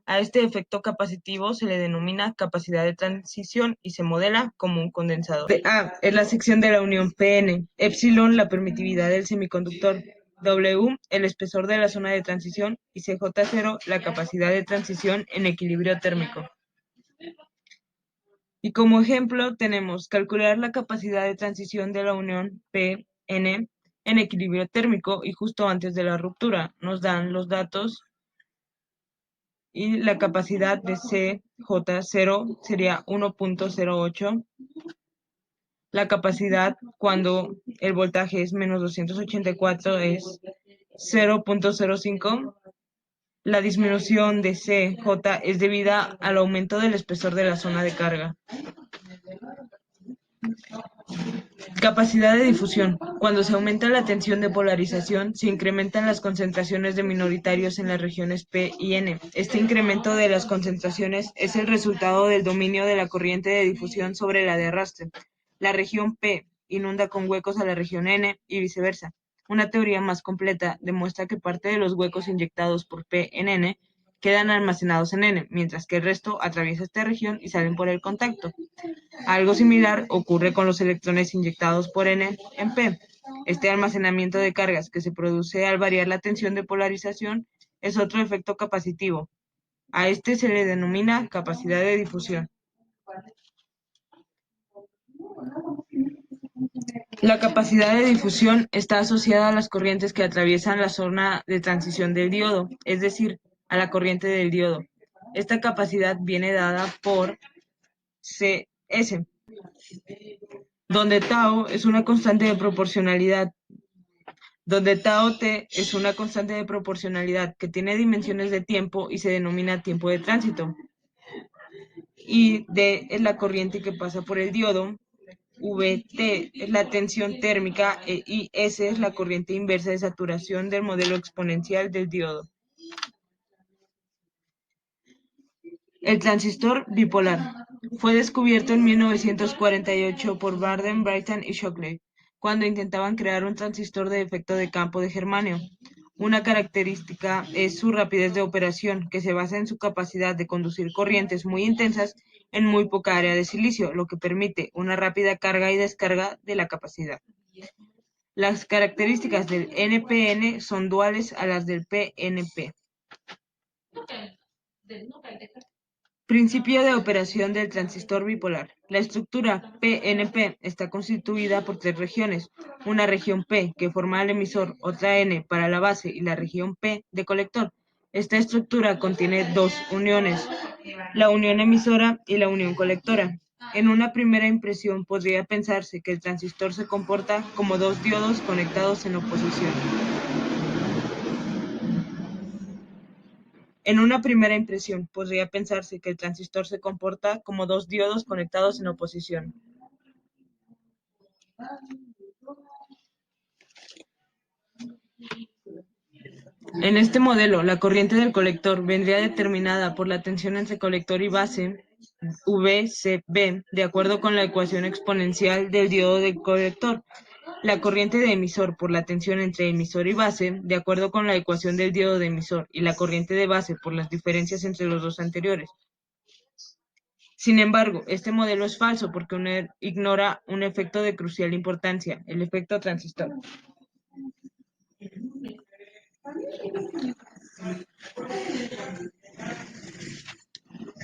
A este efecto capacitivo se le denomina capacidad de transición y se modela como un condensador. A es la sección de la unión Pn, epsilon la permitividad del semiconductor, W el espesor de la zona de transición y CJ0 la capacidad de transición en equilibrio térmico. Y como ejemplo tenemos calcular la capacidad de transición de la unión Pn en equilibrio térmico y justo antes de la ruptura nos dan los datos y la capacidad de CJ0 sería 1.08. La capacidad cuando el voltaje es menos 284 es 0.05. La disminución de CJ es debida al aumento del espesor de la zona de carga. Capacidad de difusión. Cuando se aumenta la tensión de polarización, se incrementan las concentraciones de minoritarios en las regiones P y N. Este incremento de las concentraciones es el resultado del dominio de la corriente de difusión sobre la de arrastre. La región P inunda con huecos a la región N y viceversa. Una teoría más completa demuestra que parte de los huecos inyectados por P en N quedan almacenados en N, mientras que el resto atraviesa esta región y salen por el contacto. Algo similar ocurre con los electrones inyectados por N en P. Este almacenamiento de cargas que se produce al variar la tensión de polarización es otro efecto capacitivo. A este se le denomina capacidad de difusión. La capacidad de difusión está asociada a las corrientes que atraviesan la zona de transición del diodo, es decir, a la corriente del diodo. Esta capacidad viene dada por Cs, donde tau es una constante de proporcionalidad, donde tau t es una constante de proporcionalidad que tiene dimensiones de tiempo y se denomina tiempo de tránsito. Y D es la corriente que pasa por el diodo, Vt es la tensión térmica e Is es la corriente inversa de saturación del modelo exponencial del diodo. El transistor bipolar fue descubierto en 1948 por Barden, Brittain y Shockley, cuando intentaban crear un transistor de efecto de campo de germanio. Una característica es su rapidez de operación, que se basa en su capacidad de conducir corrientes muy intensas en muy poca área de silicio, lo que permite una rápida carga y descarga de la capacidad. Las características del NPN son duales a las del PNP. Principio de operación del transistor bipolar. La estructura PNP está constituida por tres regiones. Una región P, que forma el emisor, otra N para la base y la región P de colector. Esta estructura contiene dos uniones, la unión emisora y la unión colectora. En una primera impresión podría pensarse que el transistor se comporta como dos diodos conectados en oposición. En una primera impresión, podría pensarse que el transistor se comporta como dos diodos conectados en oposición. En este modelo, la corriente del colector vendría determinada por la tensión entre colector y base, VCB, de acuerdo con la ecuación exponencial del diodo del colector. La corriente de emisor por la tensión entre emisor y base, de acuerdo con la ecuación del diodo de emisor, y la corriente de base por las diferencias entre los dos anteriores. Sin embargo, este modelo es falso porque ignora un efecto de crucial importancia, el efecto transistor.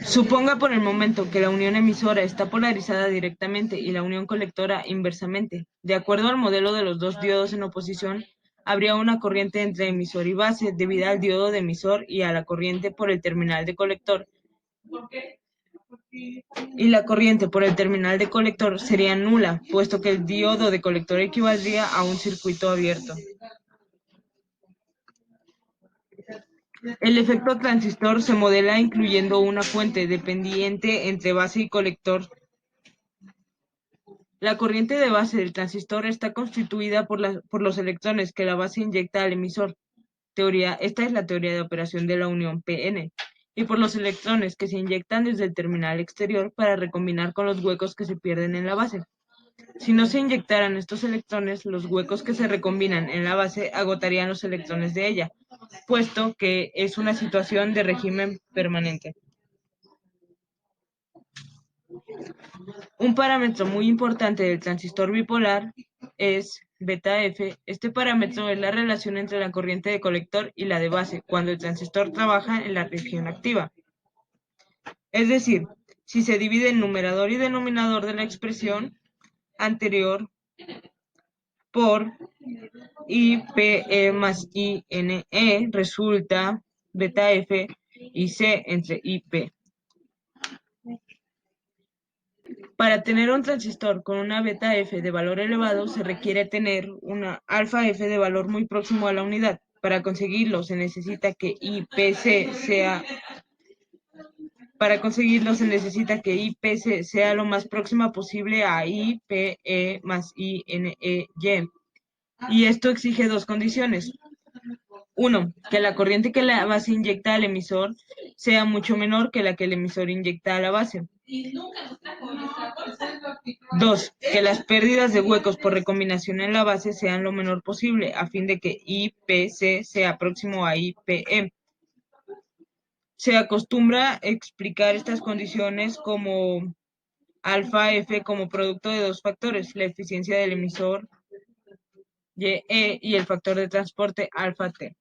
Suponga por el momento que la unión emisora está polarizada directamente y la unión colectora inversamente. De acuerdo al modelo de los dos diodos en oposición, habría una corriente entre emisor y base debida al diodo de emisor y a la corriente por el terminal de colector. y la corriente por el terminal de colector sería nula, puesto que el diodo de colector equivaldría a un circuito abierto. El efecto transistor se modela incluyendo una fuente dependiente entre base y colector. La corriente de base del transistor está constituida por los electrones que la base inyecta al emisor. Esta es la teoría de operación de la unión p-n. Y por los electrones que se inyectan desde el terminal exterior para recombinar con los huecos que se pierden en la base. Si no se inyectaran estos electrones, los huecos que se recombinan en la base agotarían los electrones de ella, puesto que es una situación de régimen permanente. Un parámetro muy importante del transistor bipolar es beta F. Este parámetro es la relación entre la corriente de colector y la de base cuando el transistor trabaja en la región activa. Es decir, si se divide el numerador y denominador de la expresión anterior por IPE más INE, resulta beta F y C entre IP. Para tener un transistor con una beta F de valor elevado, se requiere tener una alfa F de valor muy próximo a la unidad. Para conseguirlo, se necesita que IPC sea lo más próxima posible a IPE más INEY. Y esto exige dos condiciones. Uno, que la corriente que la base inyecta al emisor sea mucho menor que la que el emisor inyecta a la base. Dos, que las pérdidas de huecos por recombinación en la base sean lo menor posible, a fin de que IPC sea próximo a IPE. Se acostumbra explicar estas condiciones como alfa F como producto de dos factores, la eficiencia del emisor YE y el factor de transporte alfa T.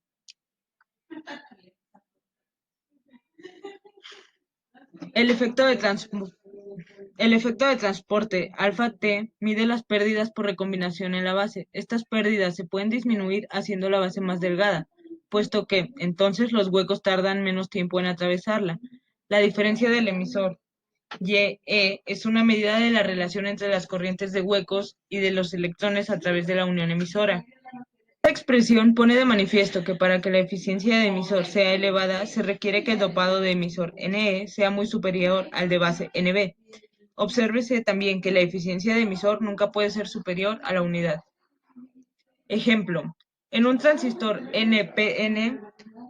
El efecto de transporte alfa T mide las pérdidas por recombinación en la base. Estas pérdidas se pueden disminuir haciendo la base más delgada, puesto que entonces los huecos tardan menos tiempo en atravesarla. La diferencia del emisor YE es una medida de la relación entre las corrientes de huecos y de los electrones a través de la unión emisora. Esta expresión pone de manifiesto que para que la eficiencia de emisor sea elevada, se requiere que el dopado de emisor NE sea muy superior al de base NB. Obsérvese también que la eficiencia de emisor nunca puede ser superior a la unidad. Ejemplo, en un transistor NPN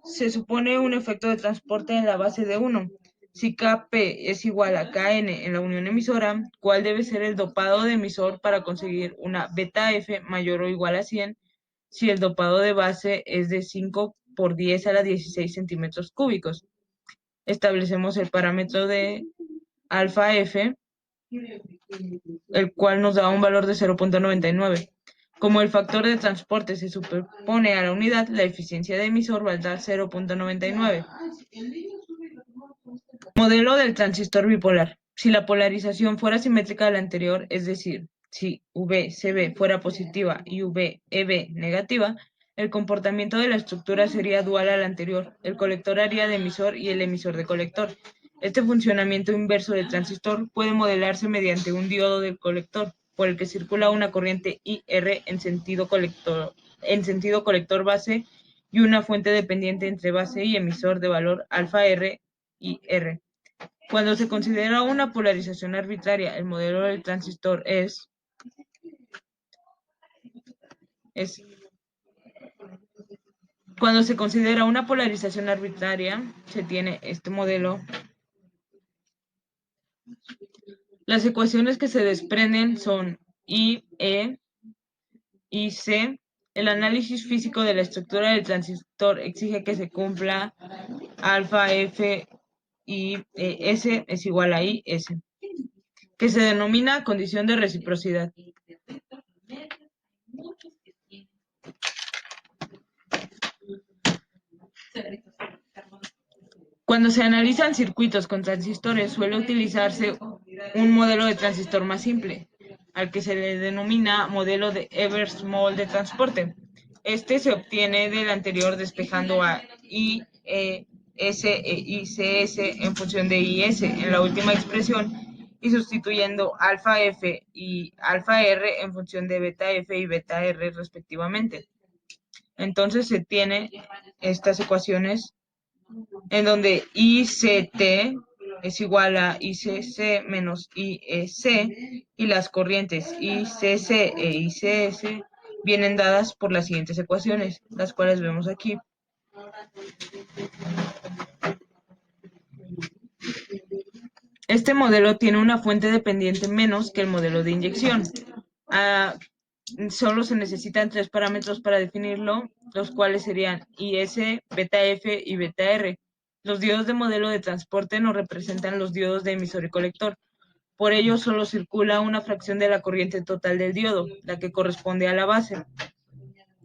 se supone un efecto de transporte en la base de 1. Si Kp es igual a Kn en la unión emisora, ¿cuál debe ser el dopado de emisor para conseguir una beta F mayor o igual a 100 si el dopado de base es de 5 por 10 a la 16 centímetros cúbicos? Establecemos el parámetro de alfa F, el cual nos da un valor de 0.99. Como el factor de transporte se superpone a la unidad, la eficiencia de emisor valdrá 0.99. Modelo del transistor bipolar. Si la polarización fuera simétrica a la anterior, es decir, si VCB fuera positiva y VEB negativa, el comportamiento de la estructura sería dual al anterior. El colector haría de emisor y el emisor de colector. Este funcionamiento inverso del transistor puede modelarse mediante un diodo del colector, por el que circula una corriente IR en sentido colector base y una fuente dependiente entre base y emisor de valor alfa R y R. Cuando se considera una polarización arbitraria, el modelo del transistor es cuando se considera una polarización arbitraria, se tiene este modelo. Las ecuaciones que se desprenden son I, E y C. El análisis físico de la estructura del transistor exige que se cumpla alfa F y S es igual a I, S, que se denomina condición de reciprocidad. Cuando se analizan circuitos con transistores, suele utilizarse un modelo de transistor más simple, al que se le denomina modelo de Ebers-Moll de transporte. Este se obtiene del anterior despejando a I, E S e ICS en función de IS en la última expresión y sustituyendo alfa F y alfa R en función de beta F y beta R respectivamente. Entonces se tiene estas ecuaciones en donde ICT es igual a ICC menos IEC y las corrientes ICC e ICS vienen dadas por las siguientes ecuaciones, las cuales vemos aquí. Este modelo tiene una fuente dependiente menos que el modelo de inyección. Solo se necesitan tres parámetros para definirlo, los cuales serían IS, beta F y beta R. Los diodos de modelo de transporte no representan los diodos de emisor y colector. Por ello, solo circula una fracción de la corriente total del diodo, la que corresponde a la base.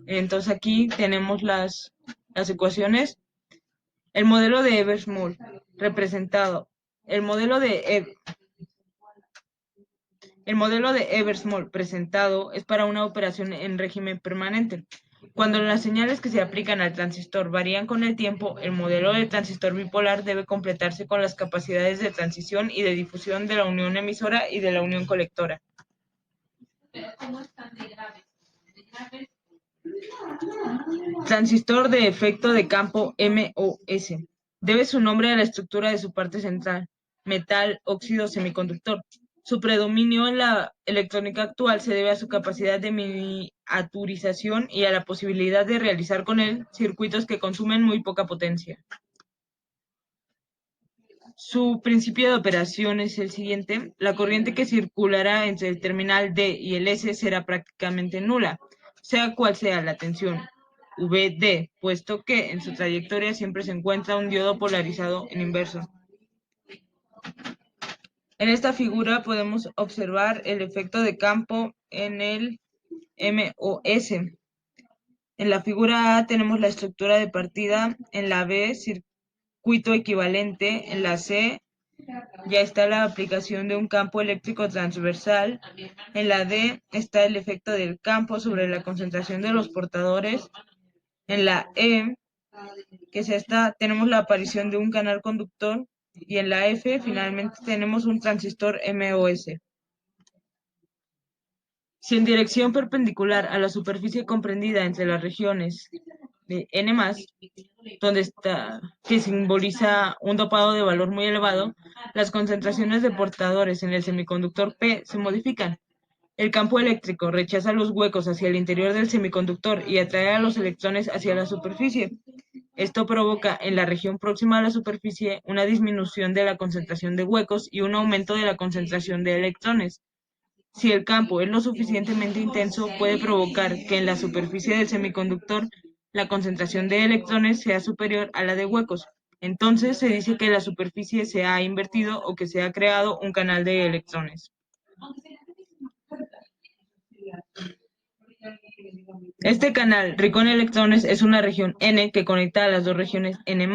Entonces aquí tenemos las ecuaciones. El modelo de Eversmoll representado. El modelo de Eversmoll presentado es para una operación en régimen permanente. Cuando las señales que se aplican al transistor varían con el tiempo, el modelo del transistor bipolar debe completarse con las capacidades de transición y de difusión de la unión emisora y de la unión colectora. Transistor de efecto de campo MOS. Debe su nombre a la estructura de su parte central, metal, óxido, semiconductor. Su predominio en la electrónica actual se debe a su capacidad de miniaturización y a la posibilidad de realizar con él circuitos que consumen muy poca potencia. Su principio de operación es el siguiente: la corriente que circulará entre el terminal D y el S será prácticamente nula, sea cual sea la tensión VD, puesto que en su trayectoria siempre se encuentra un diodo polarizado en inverso. En esta figura podemos observar el efecto de campo en el MOS. En la figura A tenemos la estructura de partida, en la B circuito equivalente, en la C ya está la aplicación de un campo eléctrico transversal, en la D está el efecto del campo sobre la concentración de los portadores, en la E, que es esta, tenemos la aparición de un canal conductor, y en la F finalmente tenemos un transistor MOS. Si en dirección perpendicular a la superficie comprendida entre las regiones de N+, donde está, que simboliza un dopado de valor muy elevado, las concentraciones de portadores en el semiconductor P se modifican. El campo eléctrico rechaza los huecos hacia el interior del semiconductor y atrae a los electrones hacia la superficie. Esto provoca en la región próxima a la superficie una disminución de la concentración de huecos y un aumento de la concentración de electrones. Si el campo es lo suficientemente intenso, puede provocar que en la superficie del semiconductor la concentración de electrones sea superior a la de huecos. Entonces se dice que la superficie se ha invertido o que se ha creado un canal de electrones. Este canal rico en electrones es una región N que conecta a las dos regiones N+.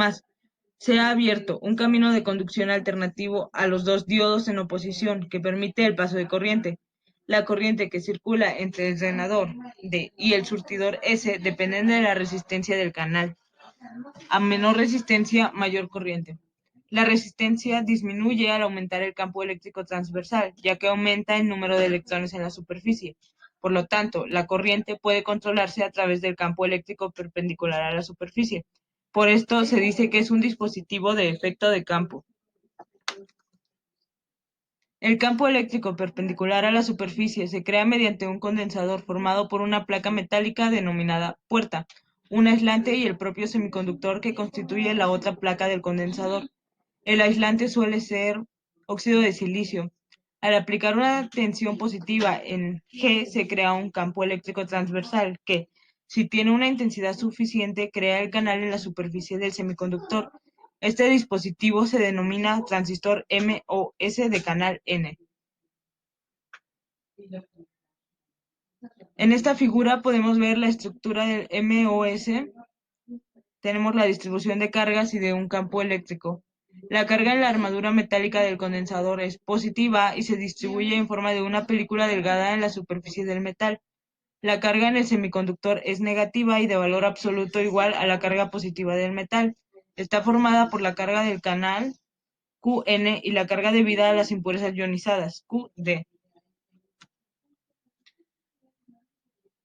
Se ha abierto un camino de conducción alternativo a los dos diodos en oposición que permite el paso de corriente. La corriente que circula entre el drenador D y el surtidor S dependen de la resistencia del canal. A menor resistencia, mayor corriente. La resistencia disminuye al aumentar el campo eléctrico transversal, ya que aumenta el número de electrones en la superficie. Por lo tanto, la corriente puede controlarse a través del campo eléctrico perpendicular a la superficie. Por esto se dice que es un dispositivo de efecto de campo. El campo eléctrico perpendicular a la superficie se crea mediante un condensador formado por una placa metálica denominada puerta, un aislante y el propio semiconductor que constituye la otra placa del condensador. El aislante suele ser óxido de silicio. Al aplicar una tensión positiva en G se crea un campo eléctrico transversal que, si tiene una intensidad suficiente, crea el canal en la superficie del semiconductor. Este dispositivo se denomina transistor MOS de canal N. En esta figura podemos ver la estructura del MOS. Tenemos la distribución de cargas y de un campo eléctrico. La carga en la armadura metálica del condensador es positiva y se distribuye en forma de una película delgada en la superficie del metal. La carga en el semiconductor es negativa y de valor absoluto igual a la carga positiva del metal. Está formada por la carga del canal Qn y la carga debida a las impurezas ionizadas Qd.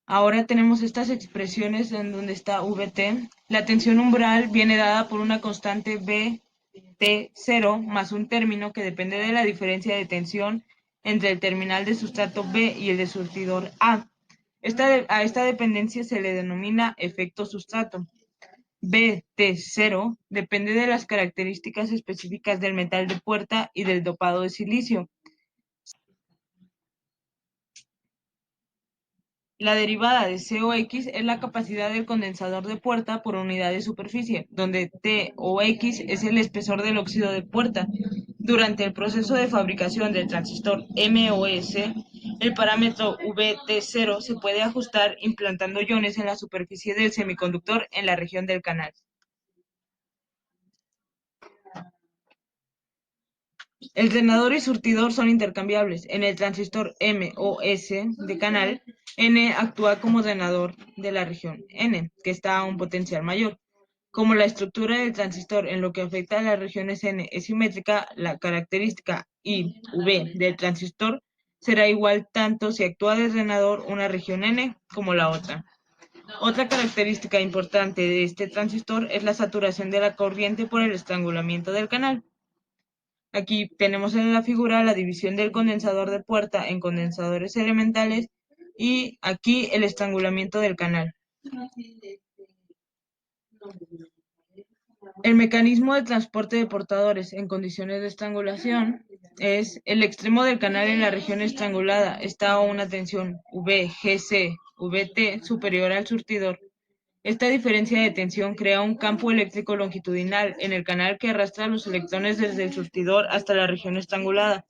Ahora tenemos estas expresiones en donde está Vt. La tensión umbral viene dada por una constante Vt0 más un término que depende de la diferencia de tensión entre el terminal de sustrato B y el de surtidor A. A esta dependencia se le denomina efecto sustrato. Bt0 depende de las características específicas del metal de puerta y del dopado de silicio. La derivada de COX es la capacidad del condensador de puerta por unidad de superficie, donde TOX es el espesor del óxido de puerta. Durante el proceso de fabricación del transistor MOS, el parámetro VT0 se puede ajustar implantando iones en la superficie del semiconductor en la región del canal. El drenador y surtidor son intercambiables. En el transistor MOS de canal, N actúa como drenador de la región N, que está a un potencial mayor. Como la estructura del transistor en lo que afecta a las regiones N es simétrica, la característica I, V del transistor será igual tanto si actúa de drenador una región N como la otra. Otra característica importante de este transistor es la saturación de la corriente por el estrangulamiento del canal. Aquí tenemos en la figura la división del condensador de puerta en condensadores elementales y aquí el estrangulamiento del canal. El mecanismo de transporte de portadores en condiciones de estrangulación es el extremo del canal en la región estrangulada está a una tensión VGC-VT superior al surtidor. Esta diferencia de tensión crea un campo eléctrico longitudinal en el canal que arrastra los electrones desde el surtidor hasta la región estrangulada.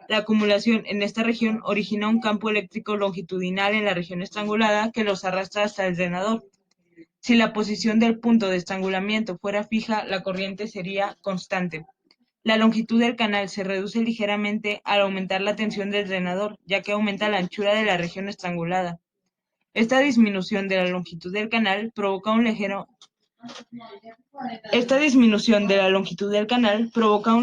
La acumulación en esta región origina un campo eléctrico longitudinal en la región estrangulada que los arrastra hasta el drenador. Si la posición del punto de estrangulamiento fuera fija, la corriente sería constante. La longitud del canal se reduce ligeramente al aumentar la tensión del drenador, ya que aumenta la anchura de la región estrangulada. Esta disminución de la longitud del canal provoca un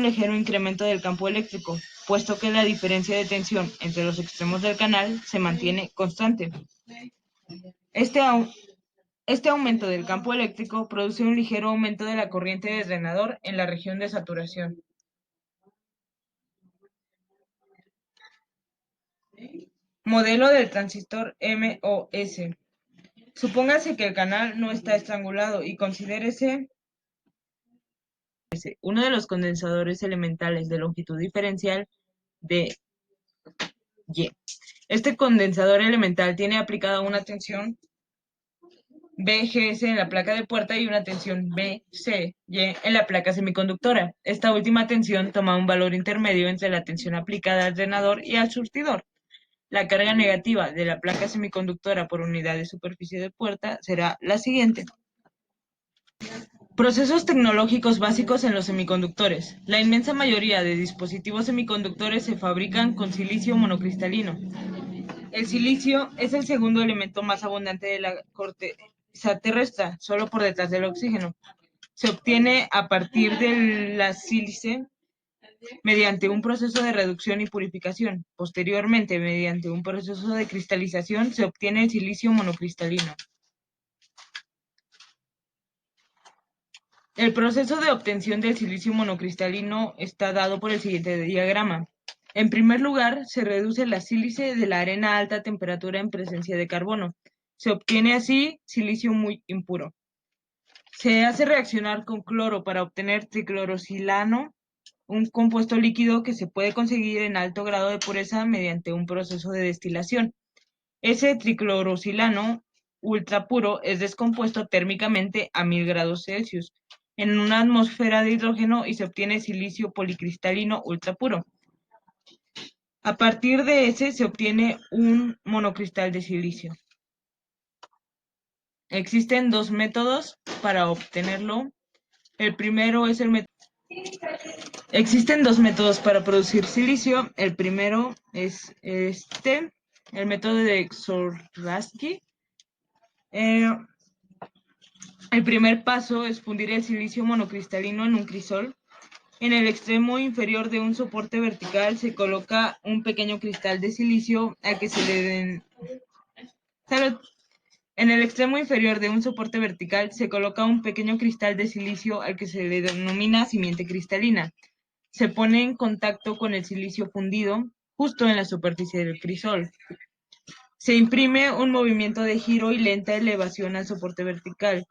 ligero incremento del campo eléctrico, puesto que la diferencia de tensión entre los extremos del canal se mantiene constante. Este aumento del campo eléctrico produce un ligero aumento de la corriente de drenador en la región de saturación. Modelo del transistor MOS. Supóngase que el canal no está estrangulado y considérese uno de los condensadores elementales de longitud diferencial de Y. Este condensador elemental tiene aplicada una tensión VGS en la placa de puerta y una tensión VCY en la placa semiconductora. Esta última tensión toma un valor intermedio entre la tensión aplicada al drenador y al surtidor. La carga negativa de la placa semiconductora por unidad de superficie de puerta será la siguiente. Procesos tecnológicos básicos en los semiconductores. La inmensa mayoría de dispositivos semiconductores se fabrican con silicio monocristalino. El silicio es el segundo elemento más abundante de la corteza terrestre, solo por detrás del oxígeno. Se obtiene a partir de la sílice mediante un proceso de reducción y purificación. Posteriormente, mediante un proceso de cristalización, se obtiene el silicio monocristalino. El proceso de obtención del silicio monocristalino está dado por el siguiente diagrama. En primer lugar, se reduce la sílice de la arena a alta temperatura en presencia de carbono. Se obtiene así silicio muy impuro. Se hace reaccionar con cloro para obtener triclorosilano, un compuesto líquido que se puede conseguir en alto grado de pureza mediante un proceso de destilación. Ese triclorosilano ultrapuro es descompuesto térmicamente a 1000 grados Celsius en una atmósfera de hidrógeno y se obtiene silicio policristalino ultrapuro. A partir de ese se obtiene un monocristal de silicio. Existen dos métodos para obtenerlo. El primero es el método. Existen dos métodos para producir silicio. El primero es el método de Czochralski. El primer paso es fundir el silicio monocristalino en un crisol. En el extremo inferior de un soporte vertical se coloca un pequeño cristal de silicio al que se le den... En el extremo inferior de un soporte vertical se coloca un pequeño cristal de silicio al que se le denomina simiente cristalina. Se pone en contacto con el silicio fundido justo en la superficie del crisol. Se imprime un movimiento de giro y lenta elevación al soporte vertical.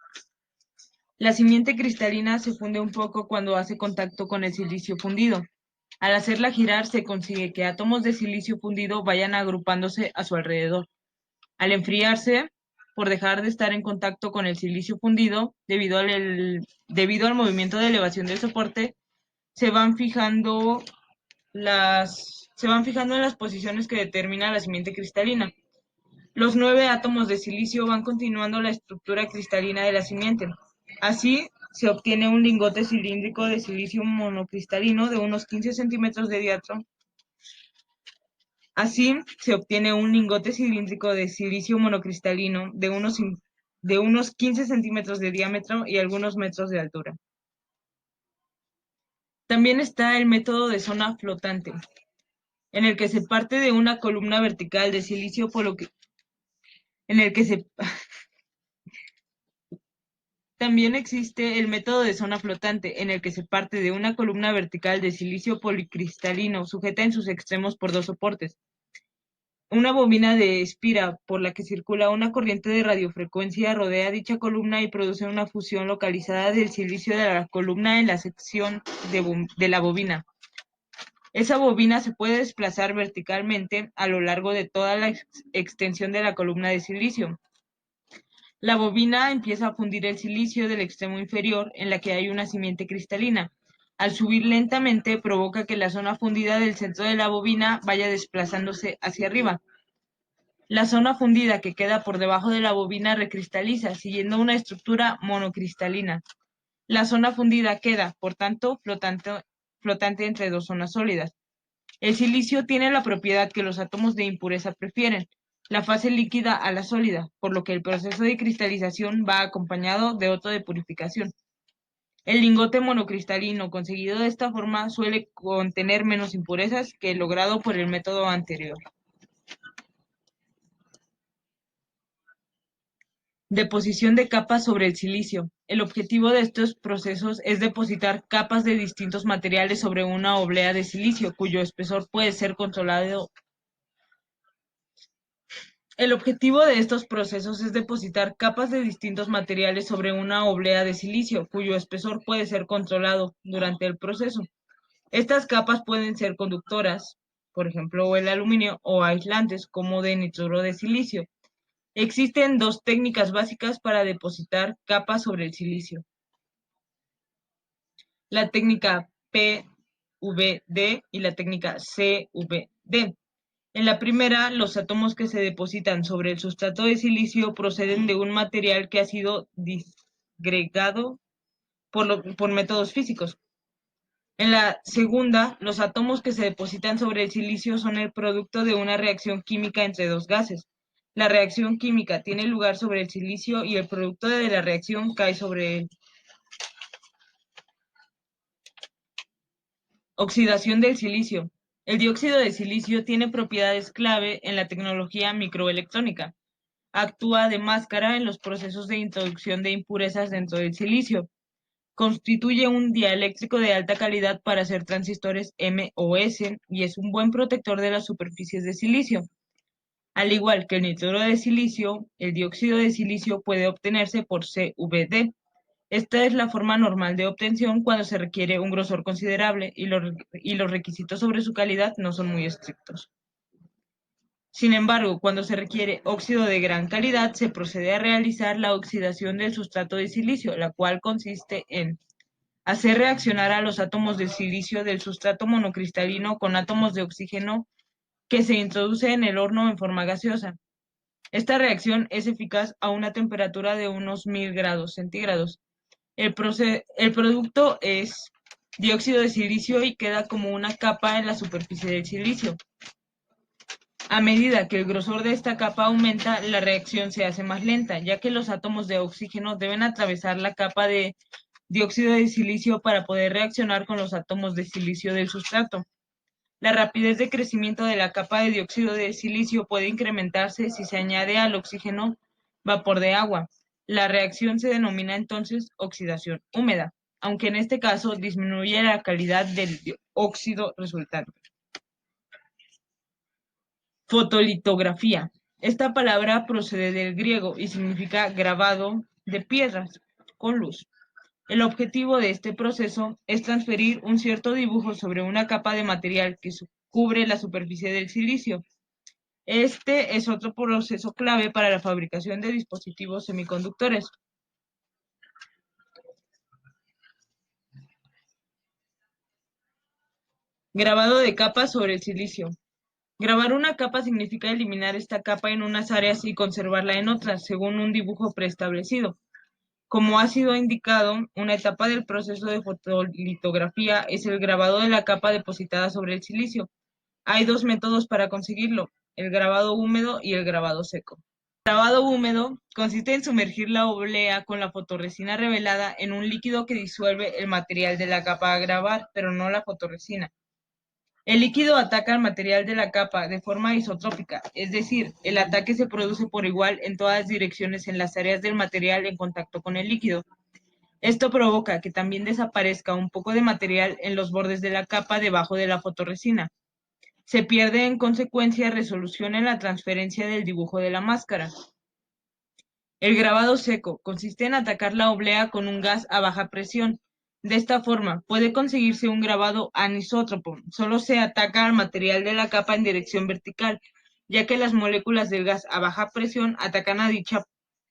La simiente cristalina se funde un poco cuando hace contacto con el silicio fundido. Al hacerla girar se consigue que átomos de silicio fundido vayan agrupándose a su alrededor. Al enfriarse, por dejar de estar en contacto con el silicio fundido, debido al movimiento de elevación del soporte, se van fijando en las posiciones que determina la simiente cristalina. Los 9 átomos de silicio van continuando la estructura cristalina de la simiente. Así, se obtiene un lingote cilíndrico de silicio monocristalino de unos 15 centímetros de diámetro. Así, se obtiene un lingote cilíndrico de silicio monocristalino de unos 15 centímetros de diámetro y algunos metros de altura. También está el método de zona flotante, en el que se parte de una columna vertical de silicio en el que se También existe el método de zona flotante, en el que se parte de una columna vertical de silicio policristalino sujeta en sus extremos por dos soportes. Una bobina de espira por la que circula una corriente de radiofrecuencia rodea dicha columna y produce una fusión localizada del silicio de la columna en la sección de la bobina. Esa bobina se puede desplazar verticalmente a lo largo de toda la extensión de la columna de silicio. La bobina empieza a fundir el silicio del extremo inferior, en la que hay una simiente cristalina. Al subir lentamente, provoca que la zona fundida del centro de la bobina vaya desplazándose hacia arriba. La zona fundida que queda por debajo de la bobina recristaliza, siguiendo una estructura monocristalina. La zona fundida queda, por tanto, flotante entre dos zonas sólidas. El silicio tiene la propiedad que los átomos de impureza prefieren, la fase líquida a la sólida, por lo que el proceso de cristalización va acompañado de otro de purificación. El lingote monocristalino conseguido de esta forma suele contener menos impurezas que el logrado por el método anterior. Deposición de capas sobre el silicio. El objetivo de estos procesos es depositar capas de distintos materiales sobre una oblea de silicio, cuyo espesor puede ser controlado. El objetivo de estos procesos es depositar capas de distintos materiales sobre una oblea de silicio, cuyo espesor puede ser controlado durante el proceso. Estas capas pueden ser conductoras, por ejemplo el aluminio, o aislantes, como de nitruro de silicio. Existen dos técnicas básicas para depositar capas sobre el silicio. La técnica PVD y la técnica CVD. En la primera, los átomos que se depositan sobre el sustrato de silicio proceden de un material que ha sido disgregado por métodos físicos. En la segunda, los átomos que se depositan sobre el silicio son el producto de una reacción química entre dos gases. La reacción química tiene lugar sobre el silicio y el producto de la reacción cae sobre él. Oxidación del silicio. El dióxido de silicio tiene propiedades clave en la tecnología microelectrónica. Actúa de máscara en los procesos de introducción de impurezas dentro del silicio. Constituye un dieléctrico de alta calidad para hacer transistores MOS y es un buen protector de las superficies de silicio. Al igual que el nitruro de silicio, el dióxido de silicio puede obtenerse por CVD. Esta es la forma normal de obtención cuando se requiere un grosor considerable y los requisitos sobre su calidad no son muy estrictos. Sin embargo, cuando se requiere óxido de gran calidad, se procede a realizar la oxidación del sustrato de silicio, la cual consiste en hacer reaccionar a los átomos de silicio del sustrato monocristalino con átomos de oxígeno que se introduce en el horno en forma gaseosa. Esta reacción es eficaz a una temperatura de unos 1000 grados centígrados. El producto es dióxido de silicio y queda como una capa en la superficie del silicio. A medida que el grosor de esta capa aumenta, la reacción se hace más lenta, ya que los átomos de oxígeno deben atravesar la capa de dióxido de silicio para poder reaccionar con los átomos de silicio del sustrato. La rapidez de crecimiento de la capa de dióxido de silicio puede incrementarse si se añade al oxígeno vapor de agua. La reacción se denomina entonces oxidación húmeda, aunque en este caso disminuye la calidad del óxido resultante. Fotolitografía. Esta palabra procede del griego y significa grabado de piedras con luz. El objetivo de este proceso es transferir un cierto dibujo sobre una capa de material que cubre la superficie del silicio. Este es otro proceso clave para la fabricación de dispositivos semiconductores. Grabado de capa sobre el silicio. Grabar una capa significa eliminar esta capa en unas áreas y conservarla en otras, según un dibujo preestablecido. Como ha sido indicado, una etapa del proceso de fotolitografía es el grabado de la capa depositada sobre el silicio. Hay dos métodos para conseguirlo, el grabado húmedo y el grabado seco. El grabado húmedo consiste en sumergir la oblea con la fotorresina revelada en un líquido que disuelve el material de la capa a grabar, pero no la fotorresina. El líquido ataca al material de la capa de forma isotrópica, es decir, el ataque se produce por igual en todas direcciones en las áreas del material en contacto con el líquido. Esto provoca que también desaparezca un poco de material en los bordes de la capa debajo de la fotorresina. Se pierde en consecuencia resolución en la transferencia del dibujo de la máscara. El grabado seco consiste en atacar la oblea con un gas a baja presión. De esta forma, puede conseguirse un grabado anisótropo. Solo se ataca al material de la capa en dirección vertical, ya que las moléculas del gas a baja presión atacan a dicha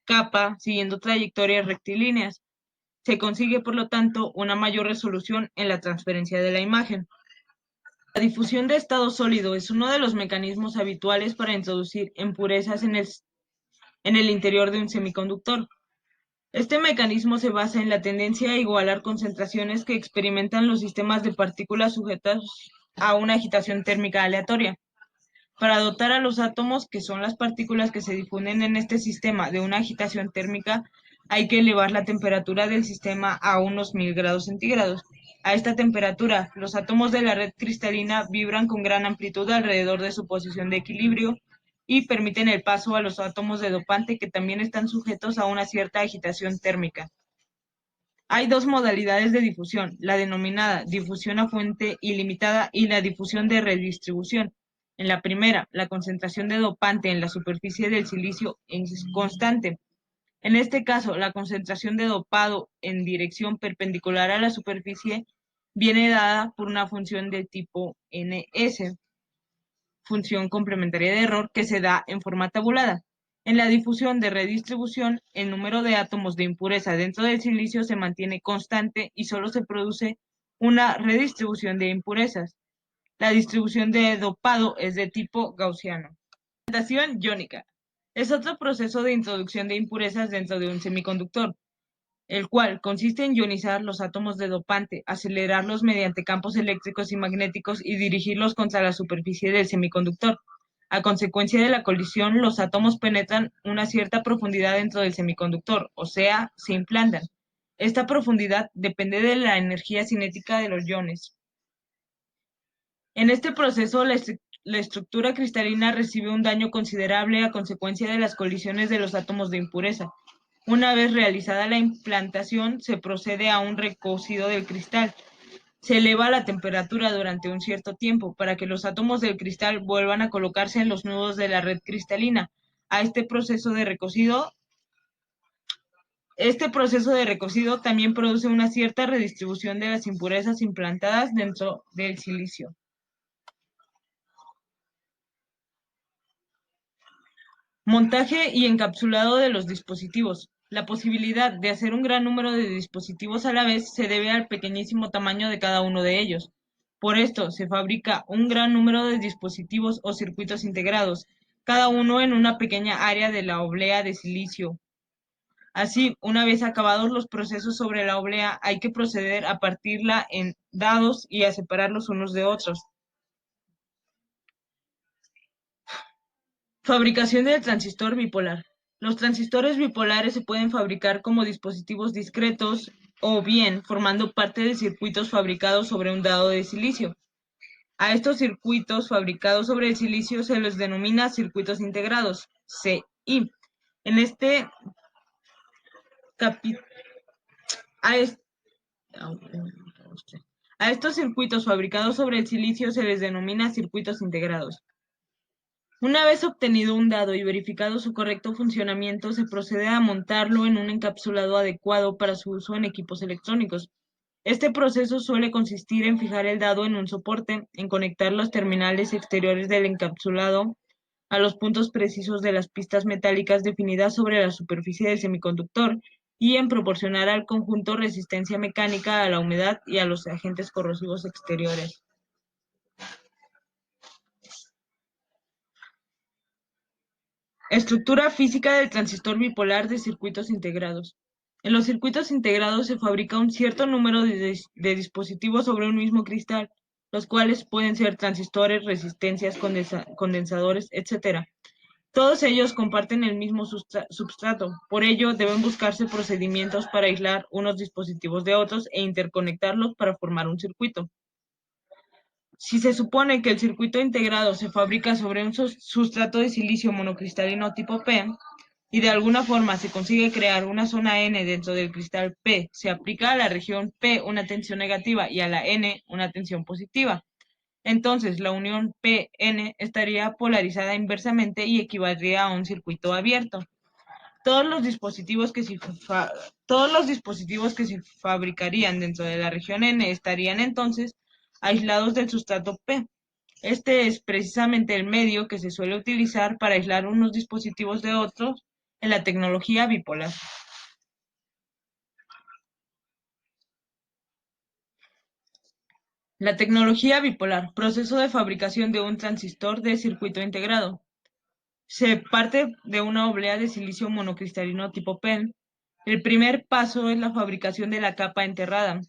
capa siguiendo trayectorias rectilíneas. Se consigue, por lo tanto, una mayor resolución en la transferencia de la imagen. La difusión de estado sólido es uno de los mecanismos habituales para introducir impurezas en el interior de un semiconductor. Este mecanismo se basa en la tendencia a igualar concentraciones que experimentan los sistemas de partículas sujetas a una agitación térmica aleatoria. Para dotar a los átomos, que son las partículas que se difunden en este sistema, de una agitación térmica, hay que elevar la temperatura del sistema a unos 1000 grados centígrados. A esta temperatura, los átomos de la red cristalina vibran con gran amplitud alrededor de su posición de equilibrio y permiten el paso a los átomos de dopante que también están sujetos a una cierta agitación térmica. Hay dos modalidades de difusión, la denominada difusión a fuente ilimitada y la difusión de redistribución. En la primera, la concentración de dopante en la superficie del silicio es constante. En este caso, la concentración de dopado en dirección perpendicular a la superficie viene dada por una función de tipo Ns, función complementaria de error, que se da en forma tabulada. En la difusión de redistribución, el número de átomos de impureza dentro del silicio se mantiene constante y solo se produce una redistribución de impurezas. La distribución de dopado es de tipo gaussiano. Fragmentación iónica es otro proceso de introducción de impurezas dentro de un semiconductor, el cual consiste en ionizar los átomos de dopante, acelerarlos mediante campos eléctricos y magnéticos y dirigirlos contra la superficie del semiconductor. A consecuencia de la colisión, los átomos penetran una cierta profundidad dentro del semiconductor, o sea, se implantan. Esta profundidad depende de la energía cinética de los iones. En este proceso, la estructura cristalina recibe un daño considerable a consecuencia de las colisiones de los átomos de impureza. Una vez realizada la implantación, se procede a un recocido del cristal. Se eleva la temperatura durante un cierto tiempo para que los átomos del cristal vuelvan a colocarse en los nudos de la red cristalina. A este proceso de recocido también produce una cierta redistribución de las impurezas implantadas dentro del silicio. Montaje y encapsulado de los dispositivos. La posibilidad de hacer un gran número de dispositivos a la vez se debe al pequeñísimo tamaño de cada uno de ellos. Por esto, se fabrica un gran número de dispositivos o circuitos integrados, cada uno en una pequeña área de la oblea de silicio. Así, una vez acabados los procesos sobre la oblea, hay que proceder a partirla en dados y a separarlos unos de otros. Fabricación del transistor bipolar. Los transistores bipolares se pueden fabricar como dispositivos discretos o bien formando parte de circuitos fabricados sobre un dado de silicio. A estos circuitos fabricados sobre el silicio se les denomina circuitos integrados, CI. En este capítulo, a, es- a estos circuitos fabricados sobre el silicio se les denomina circuitos integrados. Una vez obtenido un dado y verificado su correcto funcionamiento, se procede a montarlo en un encapsulado adecuado para su uso en equipos electrónicos. Este proceso suele consistir en fijar el dado en un soporte, en conectar los terminales exteriores del encapsulado a los puntos precisos de las pistas metálicas definidas sobre la superficie del semiconductor y en proporcionar al conjunto resistencia mecánica a la humedad y a los agentes corrosivos exteriores. Estructura física del transistor bipolar de circuitos integrados. En los circuitos integrados se fabrica un cierto número de dispositivos sobre un mismo cristal, los cuales pueden ser transistores, resistencias, condensadores, etc. Todos ellos comparten el mismo substrato, por ello deben buscarse procedimientos para aislar unos dispositivos de otros e interconectarlos para formar un circuito. Si se supone que el circuito integrado se fabrica sobre un sustrato de silicio monocristalino tipo P, y de alguna forma se consigue crear una zona N dentro del cristal P, se aplica a la región P una tensión negativa y a la N una tensión positiva. Entonces, la unión P-N estaría polarizada inversamente y equivaldría a un circuito abierto. Todos los dispositivos que se fabricarían dentro de la región N estarían entonces aislados del sustrato P. Este es precisamente el medio que se suele utilizar para aislar unos dispositivos de otros en la tecnología bipolar. La tecnología bipolar, proceso de fabricación de un transistor de circuito integrado. Se parte de una oblea de silicio monocristalino tipo PEN. El primer paso es la fabricación de la capa enterrada,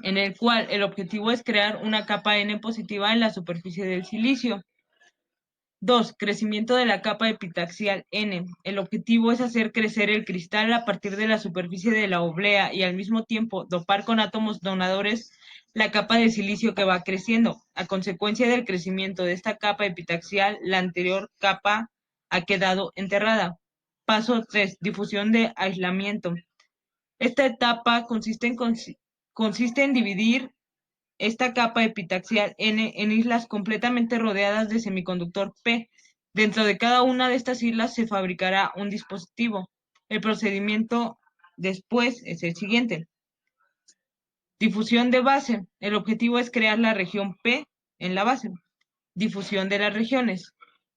en el cual el objetivo es crear una capa N positiva en la superficie del silicio. 2. Crecimiento de la capa epitaxial N. El objetivo es hacer crecer el cristal a partir de la superficie de la oblea y al mismo tiempo dopar con átomos donadores la capa de silicio que va creciendo. A consecuencia del crecimiento de esta capa epitaxial, la anterior capa ha quedado enterrada. Paso 3. Difusión de aislamiento. Esta etapa consiste en dividir esta capa epitaxial N en islas completamente rodeadas de semiconductor P. Dentro de cada una de estas islas se fabricará un dispositivo. El procedimiento después es el siguiente. Difusión de base. El objetivo es crear la región P en la base. Difusión de las regiones.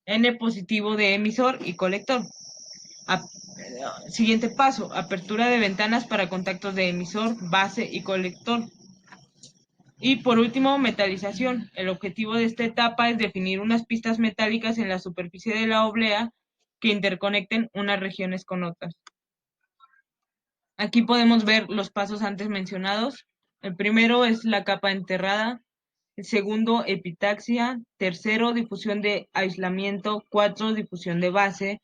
N positivo de emisor y colector. Ap- Siguiente paso. Apertura de ventanas para contactos de emisor, base y colector. Y por último, metalización. El objetivo de esta etapa es definir unas pistas metálicas en la superficie de la oblea que interconecten unas regiones con otras. Aquí podemos ver los pasos antes mencionados. El primero es la capa enterrada. El segundo, epitaxia. Tercero, difusión de aislamiento. 4, difusión de base.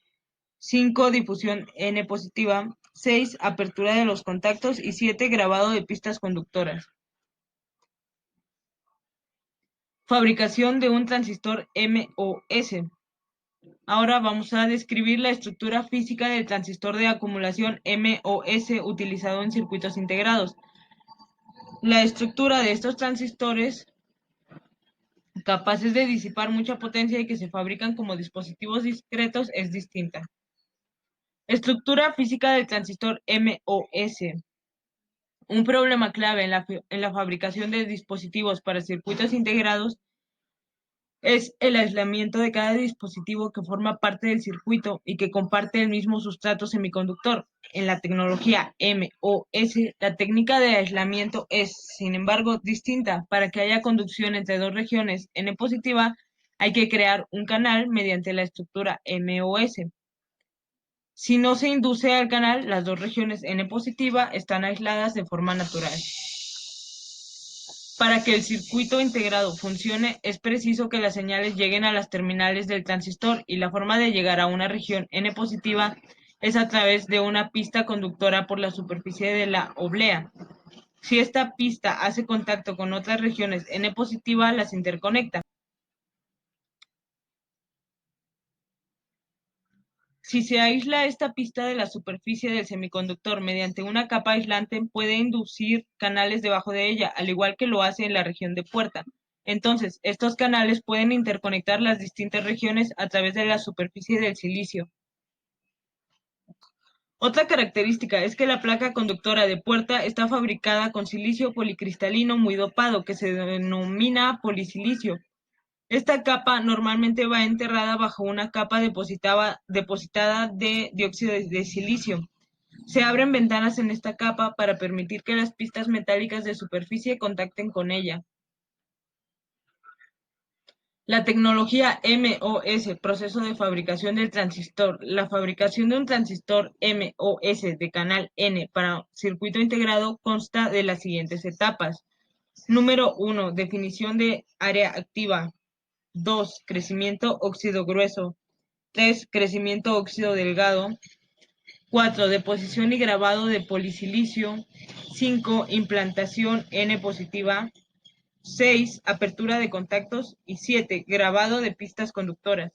5, difusión N positiva. 6, apertura de los contactos. Y 7, grabado de pistas conductoras. Fabricación de un transistor MOS. Ahora vamos a describir la estructura física del transistor de acumulación MOS utilizado en circuitos integrados. La estructura de estos transistores capaces de disipar mucha potencia y que se fabrican como dispositivos discretos es distinta. Estructura física del transistor MOS. Un problema clave en la fabricación de dispositivos para circuitos integrados es el aislamiento de cada dispositivo que forma parte del circuito y que comparte el mismo sustrato semiconductor. En la tecnología MOS, la técnica de aislamiento es, sin embargo, distinta. Para que haya conducción entre dos regiones N positiva, hay que crear un canal mediante la estructura MOS. Si no se induce al canal, las dos regiones N positiva están aisladas de forma natural. Para que el circuito integrado funcione, es preciso que las señales lleguen a las terminales del transistor y la forma de llegar a una región N positiva es a través de una pista conductora por la superficie de la oblea. Si esta pista hace contacto con otras regiones N positiva, las interconecta. Si se aísla esta pista de la superficie del semiconductor mediante una capa aislante, puede inducir canales debajo de ella, al igual que lo hace en la región de puerta. Entonces, estos canales pueden interconectar las distintas regiones a través de la superficie del silicio. Otra característica es que la placa conductora de puerta está fabricada con silicio policristalino muy dopado, que se denomina polisilicio. Esta capa normalmente va enterrada bajo una capa depositada de dióxido de silicio. Se abren ventanas en esta capa para permitir que las pistas metálicas de superficie contacten con ella. La tecnología MOS, proceso de fabricación del transistor. La fabricación de un transistor MOS de canal N para circuito integrado consta de las siguientes etapas. Número 1. Definición de área activa. 2. Crecimiento óxido grueso. 3. Crecimiento óxido delgado. 4. Deposición y grabado de polisilicio. 5. Implantación N positiva. 6. Apertura de contactos. Y 7. Grabado de pistas conductoras.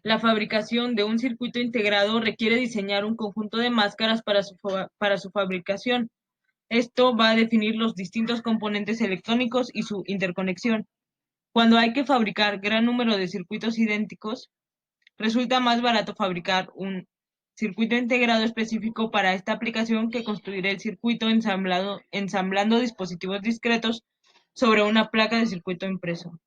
La fabricación de un circuito integrado requiere diseñar un conjunto de máscaras para su fabricación. Esto va a definir los distintos componentes electrónicos y su interconexión. Cuando hay que fabricar gran número de circuitos idénticos, resulta más barato fabricar un circuito integrado específico para esta aplicación que construir el circuito ensamblando dispositivos discretos sobre una placa de circuito impreso.